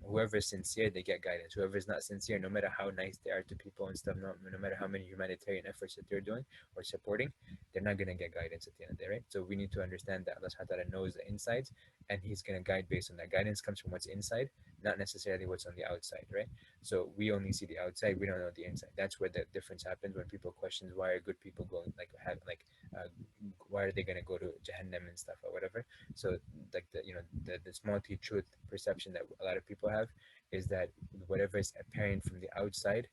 whoever is sincere, they get guidance. Whoever is not sincere, no matter how nice they are to people and stuff, no matter how many humanitarian efforts that they're doing or supporting, they're not gonna get guidance at the end of the day, right? So we need to understand that Allah Subhanahu wa Taala knows the insides, and He's gonna guide based on that. Guidance comes from what's inside, not necessarily what's on the outside, right? So we only see the outside, we don't know the inside. That's where the difference happens when people question why are good people going uh, why are they gonna go to Jahannam and stuff or whatever. So like the multi truth perception that a lot of people have is that whatever is apparent from the outside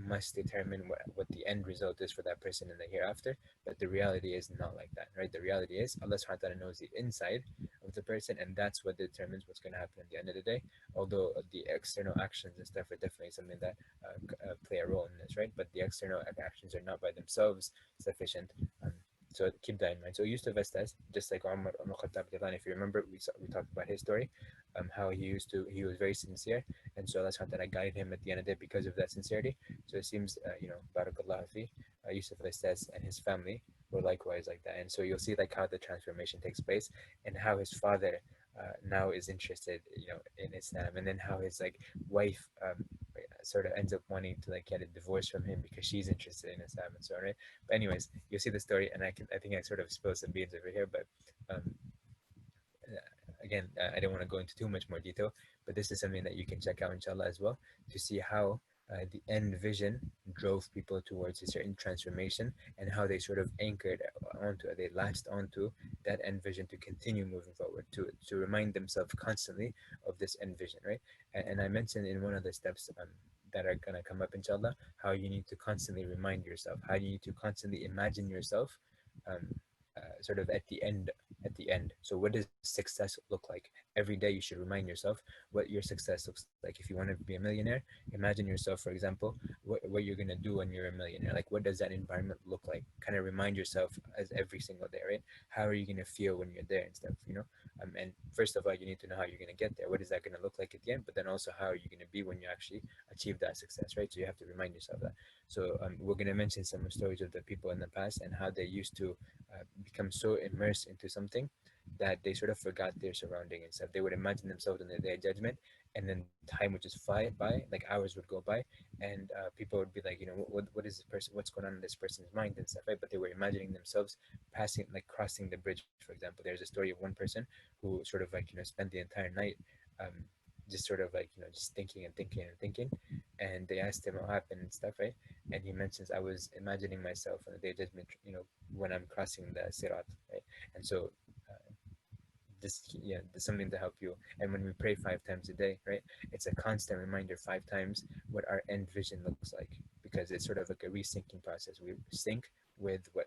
must determine what the end result is for that person in the hereafter. But the reality is not like that, right? The reality is Allah subhanahu wa ta'ala knows the inside of the person, and that's what determines what's going to happen at the end of the day. Although the external actions and stuff are definitely something that play a role in this, right? But the external actions are not by themselves sufficient. So keep that in mind. So Yusuf Estes, just like Umar Khattab, if you remember, we talked about his story, how he was very sincere, and so Allah subhanahu wa ta'ala guided him at the end of the day because of that sincerity. So it seems, Barakallah fi, Yusuf Estes and his family were likewise like that. And so you'll see like how the transformation takes place and how his father now is interested, in Islam, and then how his like wife sort of ends up wanting to like get a divorce from him because she's interested in Islam and so on, right? But anyways, you'll see the story, and I think I sort of spilled some beans over here, but um, again, I don't want to go into too much more detail, but this is something that you can check out, inshallah, as well, to see how the end vision drove people towards a certain transformation and how they sort of anchored they latched onto that end vision to continue moving forward, to remind themselves constantly of this end vision, right? And I mentioned in one of the steps that are going to come up, inshallah, how you need to constantly remind yourself, how you need to constantly imagine yourself um, sort of at the end. So what does success look like? Every day you should remind yourself what your success looks like. If you want to be a millionaire, imagine yourself, for example, what you're going to do when you're a millionaire. Like, what does that environment look like? Kind of remind yourself as every single day, right? How are you going to feel when you're there and stuff, and first of all, you need to know how you're going to get there. What is that going to look like at the end? But then also, how are you going to be when you actually achieve that success, right? So you have to remind yourself that. So we're going to mention some stories of the people in the past and how they used to become so immersed into something that they sort of forgot their surrounding and stuff. They would imagine themselves in their judgment, and then time would just fly by, like hours would go by, and people would be like, what is this person? What's going on in this person's mind and stuff, right? But they were imagining themselves passing, like crossing the bridge. For example, there's a story of one person who sort of like spent the entire night, just sort of like just thinking and thinking and thinking, And they asked him what happened and stuff, right? And he mentions, I was imagining myself on the day of judgment, when I'm crossing the sirat, right? And so this, yeah, there's something to help you. And when we pray 5 times a day, right, it's a constant reminder 5 times what our end vision looks like, because it's sort of like a resyncing process. We sync with what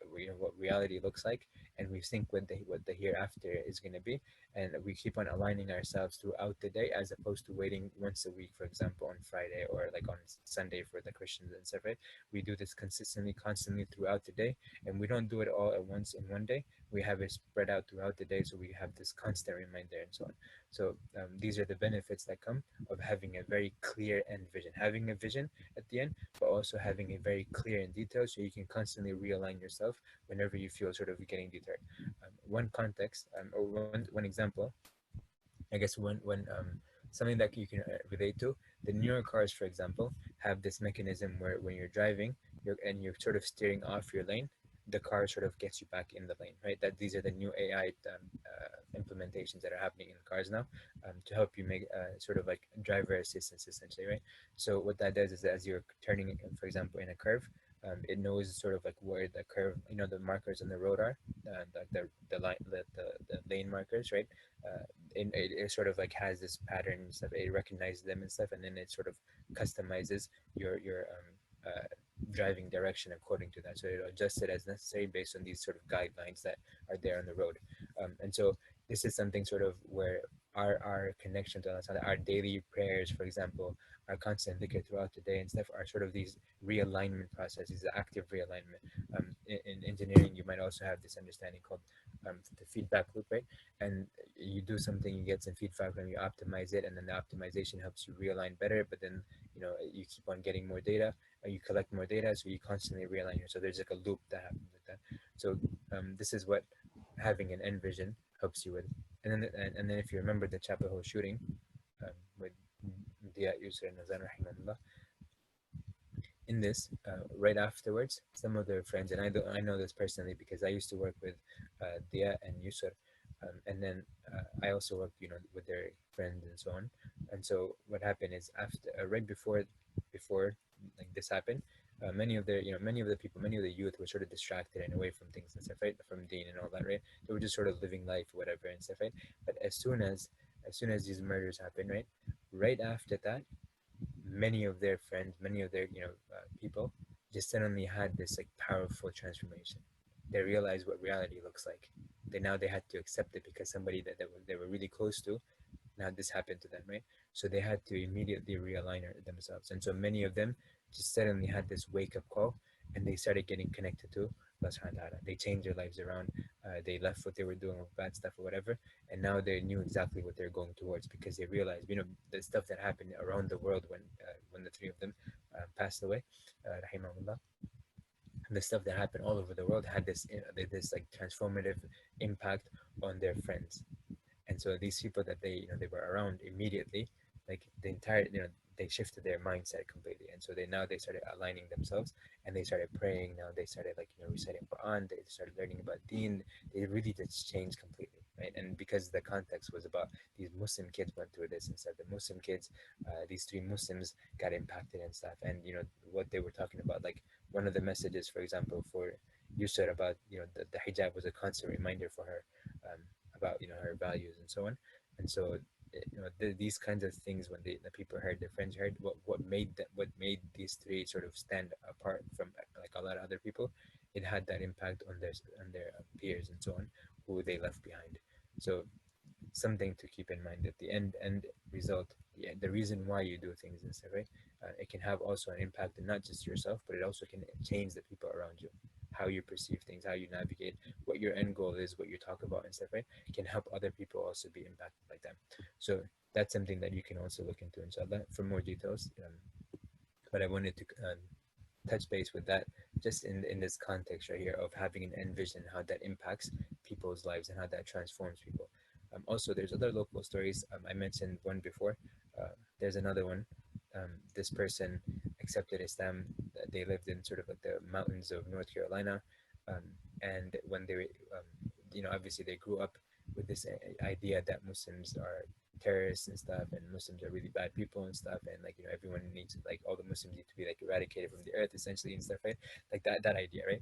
reality looks like, and we sync with what the hereafter is going to be, and we keep on aligning ourselves throughout the day, as opposed to waiting once a week, for example, on Friday, or like on Sunday for the Christians and stuff, right? We do this consistently, constantly throughout the day, and we don't do it all at once in one day. We have it spread out throughout the day, so we have this constant reminder and so on. So these are the benefits that come of having a very clear end vision, having a vision at the end, but also having a very clear in detail, so you can constantly realign yourself whenever you feel sort of getting deterred. One context, or one example, I guess, when something that you can relate to, the newer cars, for example, have this mechanism where when you're driving, you're sort of steering off your lane, the car sort of gets you back in the lane, right? That these are the new AI implementations that are happening in cars now, to help you make sort of like driver assistance, essentially, right? So what that does is that as you're turning, for example, in a curve, it knows sort of like where the curve, the markers on the road are, the line, the lane markers, right? It sort of like has this pattern and stuff. It recognizes them and stuff, and then it sort of customizes your driving direction according to that. So it'll adjust it as necessary based on these sort of guidelines that are there on the road. And so this is something sort of where our connection to Allah, Ta'ala, our daily prayers, for example, our constant dhikr throughout the day and stuff, are sort of these realignment processes, the active realignment. In engineering, you might also have this understanding called the feedback loop, right? And you do something, you get some feedback, and you optimize it, and then the optimization helps you realign better. But then you keep on getting more data, you collect more data, so you constantly realign it. So there's like a loop that happens like that. So this is what having an end vision helps you with. And then if you remember the Chapel Hill shooting, with Dia Yusra and Nazan rahimahullah, in this, right afterwards, some of their friends, and I know this personally because I used to work with Dia and Yusur, and then I also worked, with their friends and so on. And so what happened is, after right before like this happened, many of the people, many of the youth, were sort of distracted and away from things and stuff, right? From Deen and all that, right? They were just sort of living life, or whatever, and stuff, right? But as soon as these murders happened, right after that, many of their friends, many of their people, just suddenly had this like powerful transformation. They realized what reality looks like. They had to accept it, because somebody that they were really close to, now this happened to them, right? So they had to immediately realign themselves, and so many of them just suddenly had this wake up call, and they started getting connected to Allah subhanahu wa ta'ala. They changed their lives around. They left what they were doing with bad stuff or whatever, and now they knew exactly what they're going towards, because they realized, the stuff that happened around the world when the three of them passed away, rahimahullah. The stuff that happened all over the world had this like transformative impact on their friends. And so these people that they were around immediately, like the entire, they shifted their mindset completely. And so they started aligning themselves, and they started praying. Now they started, like, reciting Quran. They started learning about Deen. They really just changed completely, right? And because the context was about these Muslim kids went through this and stuff, the Muslim kids, these three Muslims got impacted and stuff. And what they were talking about, like one of the messages, for example, for Yusra, about the hijab, was a constant reminder for her, about her values and so on. And so these kinds of things, when the people heard, their friends heard, what made these three sort of stand apart from like a lot of other people, it had that impact on their peers and so on, who they left behind. So something to keep in mind, that the end result, the reason why you do things and stuff, right? It can have also an impact on not just yourself, but it also can change the people around you, how you perceive things, how you navigate, what your end goal is, what you talk about and stuff, right? Can help other people also be impacted like that. So that's something that you can also look into, inshallah, for more details. But I wanted to touch base with that, just in this context right here of having an end vision, how that impacts people's lives and how that transforms people. Also, there's other local stories. I mentioned one before. There's another one. This person accepted Islam. They lived in sort of like the mountains of North Carolina, um, and when they, obviously they grew up with this idea that Muslims are terrorists and stuff, and Muslims are really bad people and stuff, and like everyone needs, like, all the Muslims need to be like eradicated from the earth essentially and stuff, right? Like that idea, right?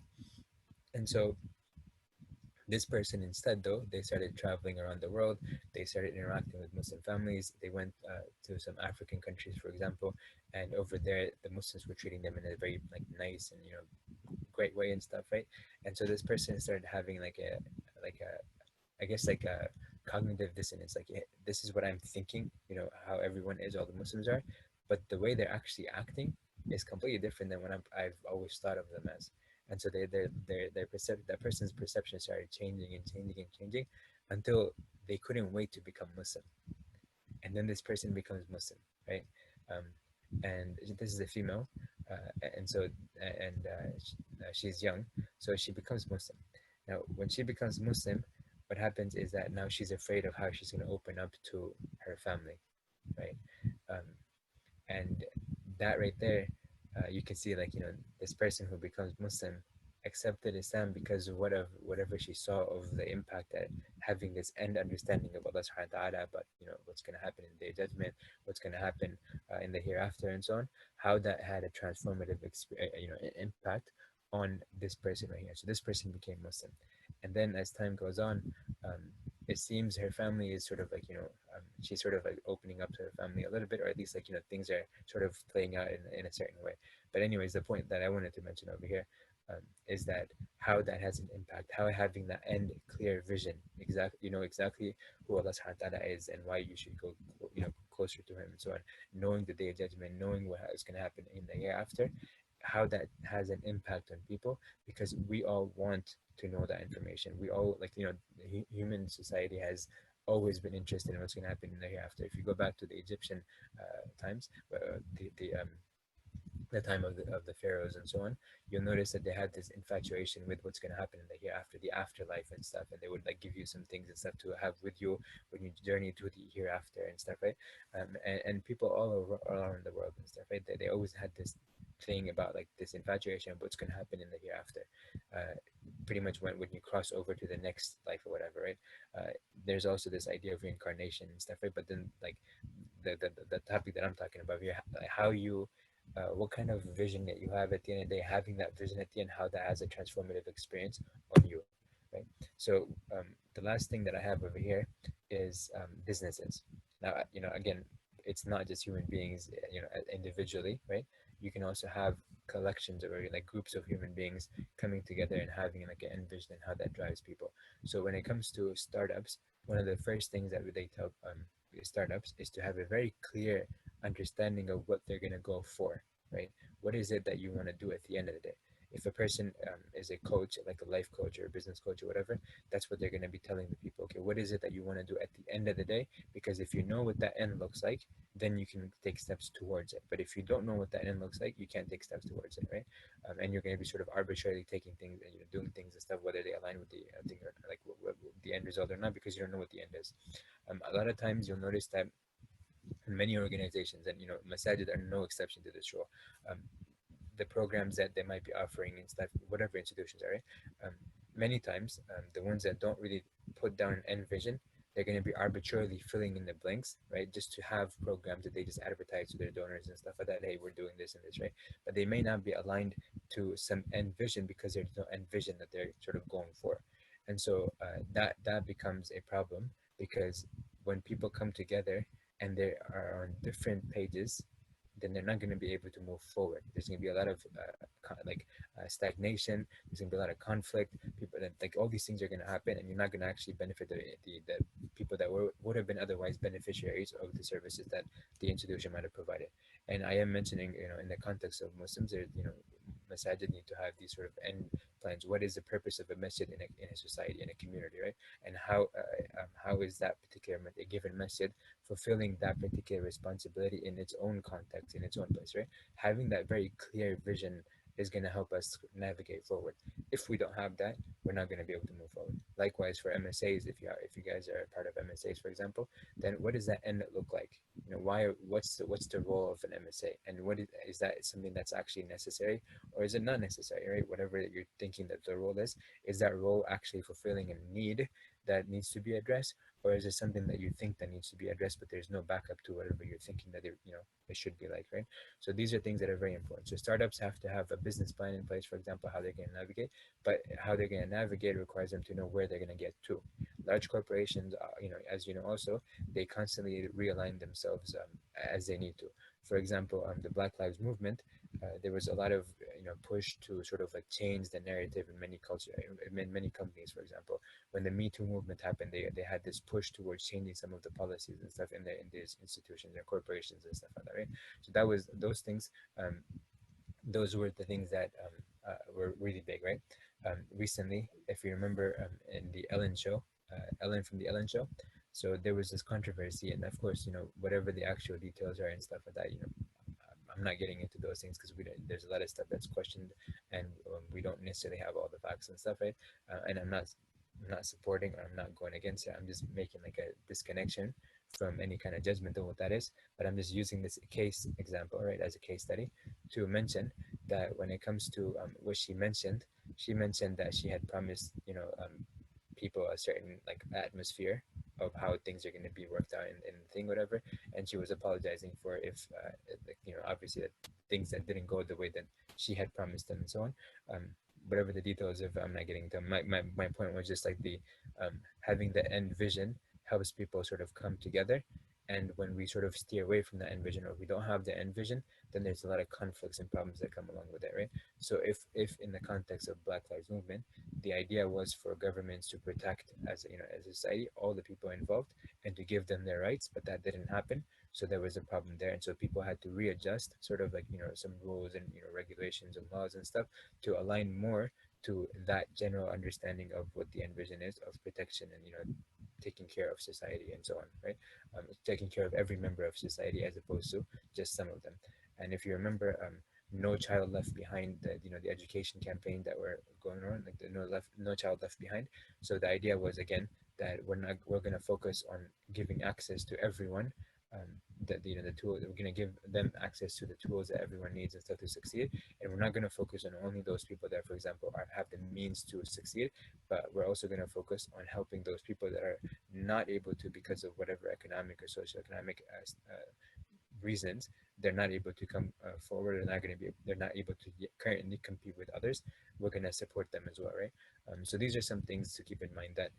And so this person instead, though, they started traveling around the world. They started interacting with Muslim families. They went to some African countries, for example, and over there, the Muslims were treating them in a very like nice and great way and stuff, right? And so this person started having like a I guess like a cognitive dissonance. Like, this is what I'm thinking, how everyone is, all the Muslims are, but the way they're actually acting is completely different than what I've always thought of them as. And so that person's perception started changing and changing and changing until they couldn't wait to become Muslim. And then this person becomes Muslim, right? Um, and this is a female, and so she's young, so she becomes Muslim. Now, when she becomes Muslim, what happens is that now she's afraid of how she's going to open up to her family, right? Um, and that right there, you can see, like, this person who becomes Muslim accepted Islam because of whatever she saw of the impact that having this end understanding of Allah subhanahu wa ta'ala about what's going to happen in the day of judgment, what's going to happen in the hereafter, and so on, how that had a transformative impact on this person right here. So this person became Muslim, and then as time goes on, um, it seems her family is sort of like she's sort of like opening up to her family a little bit, or at least like things are sort of playing out in a certain way. But anyways, the point that I wanted to mention over here, is that how that has an impact, how having that end clear vision, exactly, exactly who Allah subhanahu wa ta'ala is and why you should go closer to him and so on, knowing the day of judgment, knowing what is going to happen in the hereafter, how that has an impact on people, because we all want to know that information. We all, like, human society has always been interested in what's going to happen in the hereafter. If you go back to the Egyptian times, the time of the pharaohs and so on, you'll notice that they had this infatuation with what's going to happen in the hereafter, the afterlife and stuff, and they would like give you some things and stuff to have with you when you journey to the hereafter and stuff, right? And people all around the world and stuff, right? They always had this thing about like this infatuation of what's going to happen in the hereafter. Pretty much when you cross over to the next life or whatever, right? There's also this idea of reincarnation and stuff, right? But then, like, the topic that I'm talking about here, like how you what kind of vision that you have at the end of the day, having that vision at the end, how that has a transformative experience on you, right? So the last thing that I have over here is businesses. Now, again, it's not just human beings, individually, right? You can also have collections or like groups of human beings coming together and having like an end vision and how that drives people. So when it comes to startups, one of the first things that they tell startups is to have a very clear understanding of what they're going to go for, right? What is it that you want to do at the end of the day? If a person is a coach, like a life coach or a business coach or whatever, that's what they're going to be telling the people. Okay, what is it that you want to do at the end of the day? Because if you know what that end looks like, then you can take steps towards it. But if you don't know what that end looks like, you can't take steps towards it, right? And you're going to be sort of arbitrarily taking things and doing things and stuff, whether they align with the thing or like the end result or not, because you don't know what the end is. A lot of times you'll notice that in many organizations, and masajid are no exception to this rule, um, the programs that they might be offering and stuff, whatever institutions are, right? Many times, the ones that don't really put down an end vision, they're going to be arbitrarily filling in the blanks, right? Just to have programs that they just advertise to their donors and stuff like that. Hey, we're doing this and this, right? But they may not be aligned to some end vision because there's no end vision that they're sort of going for. And so that becomes a problem, because when people come together and they are on different pages, then they're not going to be able to move forward. There's going to be a lot of stagnation. There's going to be a lot of conflict. People, like, all these things are going to happen, and you're not going to actually benefit the people that would have been otherwise beneficiaries of the services that the institution might have provided. And I am mentioning, in the context of Muslims, there, masajid need to have these sort of end plans. What is the purpose of a masjid in a society, in a community, right? And how is that particular a given masjid fulfilling that particular responsibility in its own context, in its own place, right? Having that very clear vision is going to help us navigate forward. If we don't have that, we're not going to be able to move forward. Likewise for MSAs, if you guys are a part of MSAs, for example, then what does that end look like? Why? What's the role of an MSA, and what is that something that's actually necessary, or is it not necessary, right? Whatever that you're thinking that the role is that role actually fulfilling a need that needs to be addressed, or is it something that you think that needs to be addressed, but there's no backup to whatever you're thinking that it should be like, right? So these are things that are very important. So startups have to have a business plan in place, for example, how they're going to navigate, but how they're going to navigate requires them to know where they're going to get to. Large corporations, as you know, also they constantly realign themselves as they need to. For example, the Black Lives Movement, there was a lot of push to sort of like change the narrative in many culture, in many companies. For example, when the Me Too movement happened, they had this push towards changing some of the policies and stuff in these institutions, their corporations and stuff like that, right? So that was those things. Those were the things that were really big, right? Recently, if you remember, in the Ellen show, Ellen from the Ellen show, so there was this controversy, and of course, whatever the actual details are and stuff like that, I'm not getting into those things because there's a lot of stuff that's questioned, and we don't necessarily have all the facts and stuff, right? And I'm not supporting or I'm not going against it. I'm just making like a disconnection from any kind of judgment of what that is. But I'm just using this case example, right, as a case study to mention that when it comes to what she mentioned that she had promised, people a certain like atmosphere of how things are going to be worked out in the thing, whatever. And she was apologizing for if, like, obviously that things that didn't go the way that she had promised them and so on. Um, whatever the details of, I'm not getting to. My point was just like the having the end vision helps people sort of come together. And when we sort of steer away from the end vision, or we don't have the end vision, then there's a lot of conflicts and problems that come along with it, right? So if in the context of Black Lives Movement, the idea was for governments to protect, as a society, all the people involved and to give them their rights, but that didn't happen. So there was a problem there, and so people had to readjust, sort of like some rules and regulations and laws and stuff to align more to that general understanding of what the end vision is of protection and taking care of society and so on, right? Taking care of every member of society as opposed to just some of them. And if you remember, no child left behind, the education campaign that were going on, like the no child left behind. So the idea was, again, that we're going to focus on giving access to everyone, that the tool, we're going to give them access to the tools that everyone needs and stuff to succeed. And we're not going to focus on only those people that, for example, have the means to succeed, but we're also going to focus on helping those people that are not able to, because of whatever economic or socioeconomic reasons, they're not able to come forward. They're not able to currently compete with others. We're going to support them as well, right? So these are some things to keep in mind, that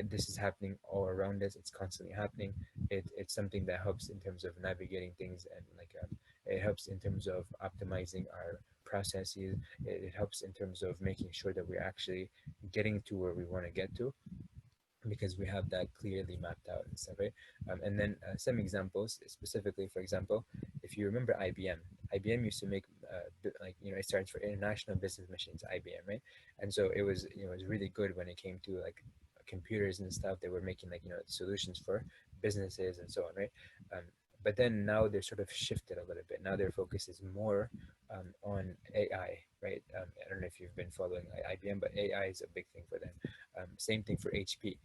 this is happening all around us. It's constantly happening. It's something that helps in terms of navigating things, and like it helps in terms of optimizing our processes. It helps in terms of making sure that we're actually getting to where we want to get to, because we have that clearly mapped out and stuff, right? And then some examples, specifically, for example, if you remember IBM used to make it starts for International Business Machines, IBM, right? And so it was really good when it came to like computers and stuff. They were making like solutions for businesses and so on, right? Um, but then now they're sort of shifted a little bit. Now their focus is more on AI, right? I don't know if you've been following IBM, but AI is a big thing for them. Same thing for HP.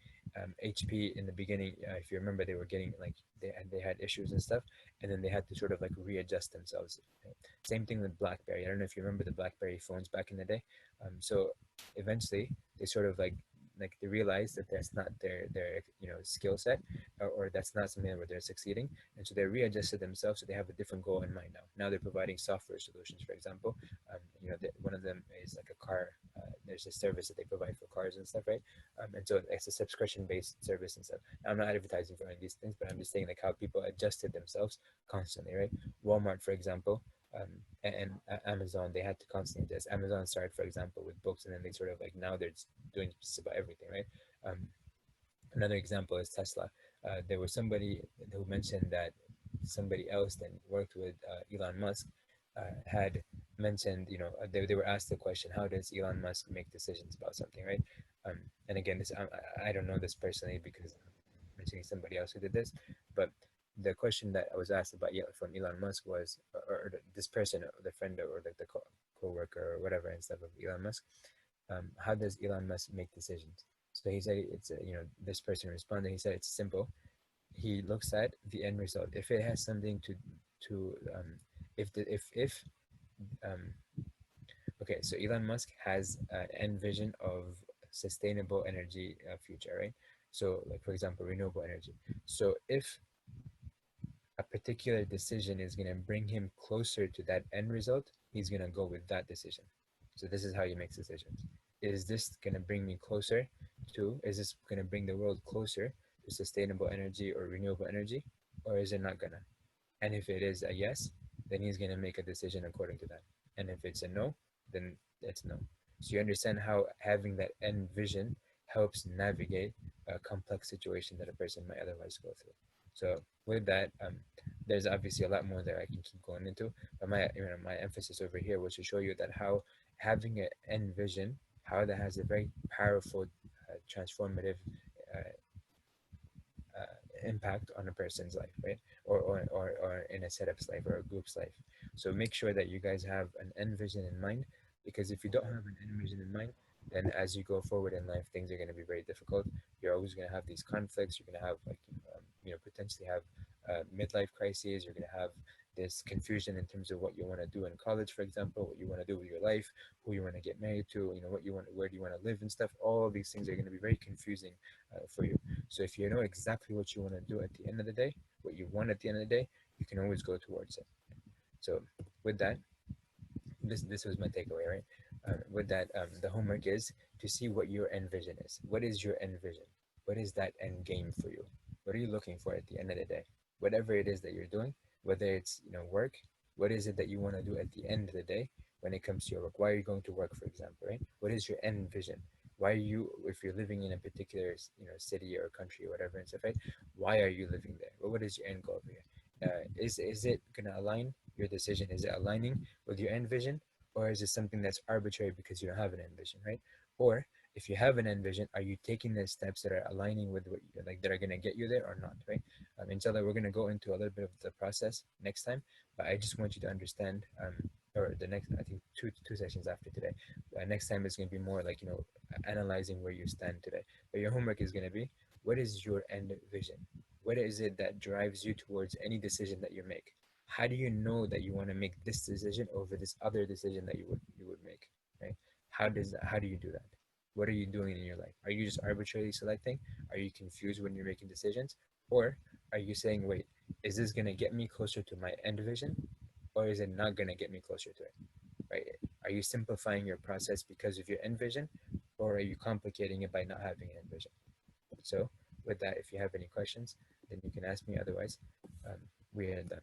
HP in the beginning, if you remember, they were getting like they had issues and stuff, and then they had to sort of like readjust themselves. Right? Same thing with BlackBerry. I don't know if you remember the BlackBerry phones back in the day. So eventually they sort of like they realized that that's not their skill set, or that's not something where they're succeeding, and so they readjusted themselves. So they have a different goal in mind now. Now they're providing software solutions, for example. One of them is like a car. There's a service that they provide for cars and stuff, right? And so it's a subscription-based service and stuff. Now, I'm not advertising for any of these things, but I'm just saying like how people adjusted themselves constantly, right? Walmart, for example, and Amazon, they had to constantly adjust. Amazon started, for example, with books, and then they sort of like now they're just doing just about everything, right? Um, Another example is Tesla. There was somebody who mentioned that somebody else that worked with Elon Musk had mentioned, they were asked the question, how does Elon Musk make decisions about something, right? And again, I don't know this personally because I'm mentioning somebody else who did this, but the question that I was asked about from Elon Musk was, or this person, or the friend, or like the co-worker or whatever and stuff of Elon Musk, how does Elon Musk make decisions? So he said this person responded. He said it's simple. He looks at the end result. If it has something to if um, okay, so Elon Musk has an end vision of sustainable energy future, right? So, like for example, renewable energy. So, if a particular decision is going to bring him closer to that end result, he's going to go with that decision. So, this is how he makes decisions. Is this going to bring me closer to, is this going to bring the world closer to sustainable energy or renewable energy, or is it not going to? And if it is a yes, then he's going to make a decision according to that. And if it's a no, then it's no. So you understand how having that end vision helps navigate a complex situation that a person might otherwise go through. So with that, there's obviously a lot more that I can keep going into, but my emphasis over here was to show you that how having an end vision, how that has a very powerful, transformative uh, impact on a person's life, right? Or in a setup's life or a group's life. So make sure that you guys have an end vision in mind, because if you don't have an end vision in mind, then as you go forward in life, things are going to be very difficult. You're always going to have these conflicts. You're going to have like potentially have midlife crises. You're going to have this confusion in terms of what you want to do in college, for example, what you want to do with your life, who you want to get married to, what you want, where do you want to live and stuff. All of these things are going to be very confusing for you. So if you know exactly what you want to do at the end of the day, what you want at the end of the day, you can always go towards it. So with that, this was my takeaway, right? With that, the homework is to see what your end vision is. What is your end vision? What is that end game for you? What are you looking for at the end of the day? Whatever it is that you're doing, whether it's work, what is it that you want to do at the end of the day when it comes to your work? Why are you going to work, for example, right? What is your end vision? Why are you, if you're living in a particular city or country or whatever and stuff, right? Why are you living there? What is your end goal here? Is it gonna align your decision? Is it aligning with your end vision, or is it something that's arbitrary because you don't have an end vision, right? Or if you have an end vision, are you taking the steps that are aligning with what you like that are gonna get you there or not, right? Inshallah, we're gonna go into a little bit of the process next time, but I just want you to understand, or the next, I think two sessions after today. Next time is gonna be more like analyzing where you stand today. But your homework is gonna be, what is your end vision? What is it that drives you towards any decision that you make? How do you know that you want to make this decision over this other decision that you would make? Right? How do you do that? What are you doing in your life? Are you just arbitrarily selecting? Are you confused when you're making decisions? Or are you saying, wait, is this gonna get me closer to my end vision? Or is it not gonna get me closer to it? Right? Are you simplifying your process because of your end vision? Or are you complicating it by not having an end vision? So with that, if you have any questions, then you can ask me. Otherwise, we are done.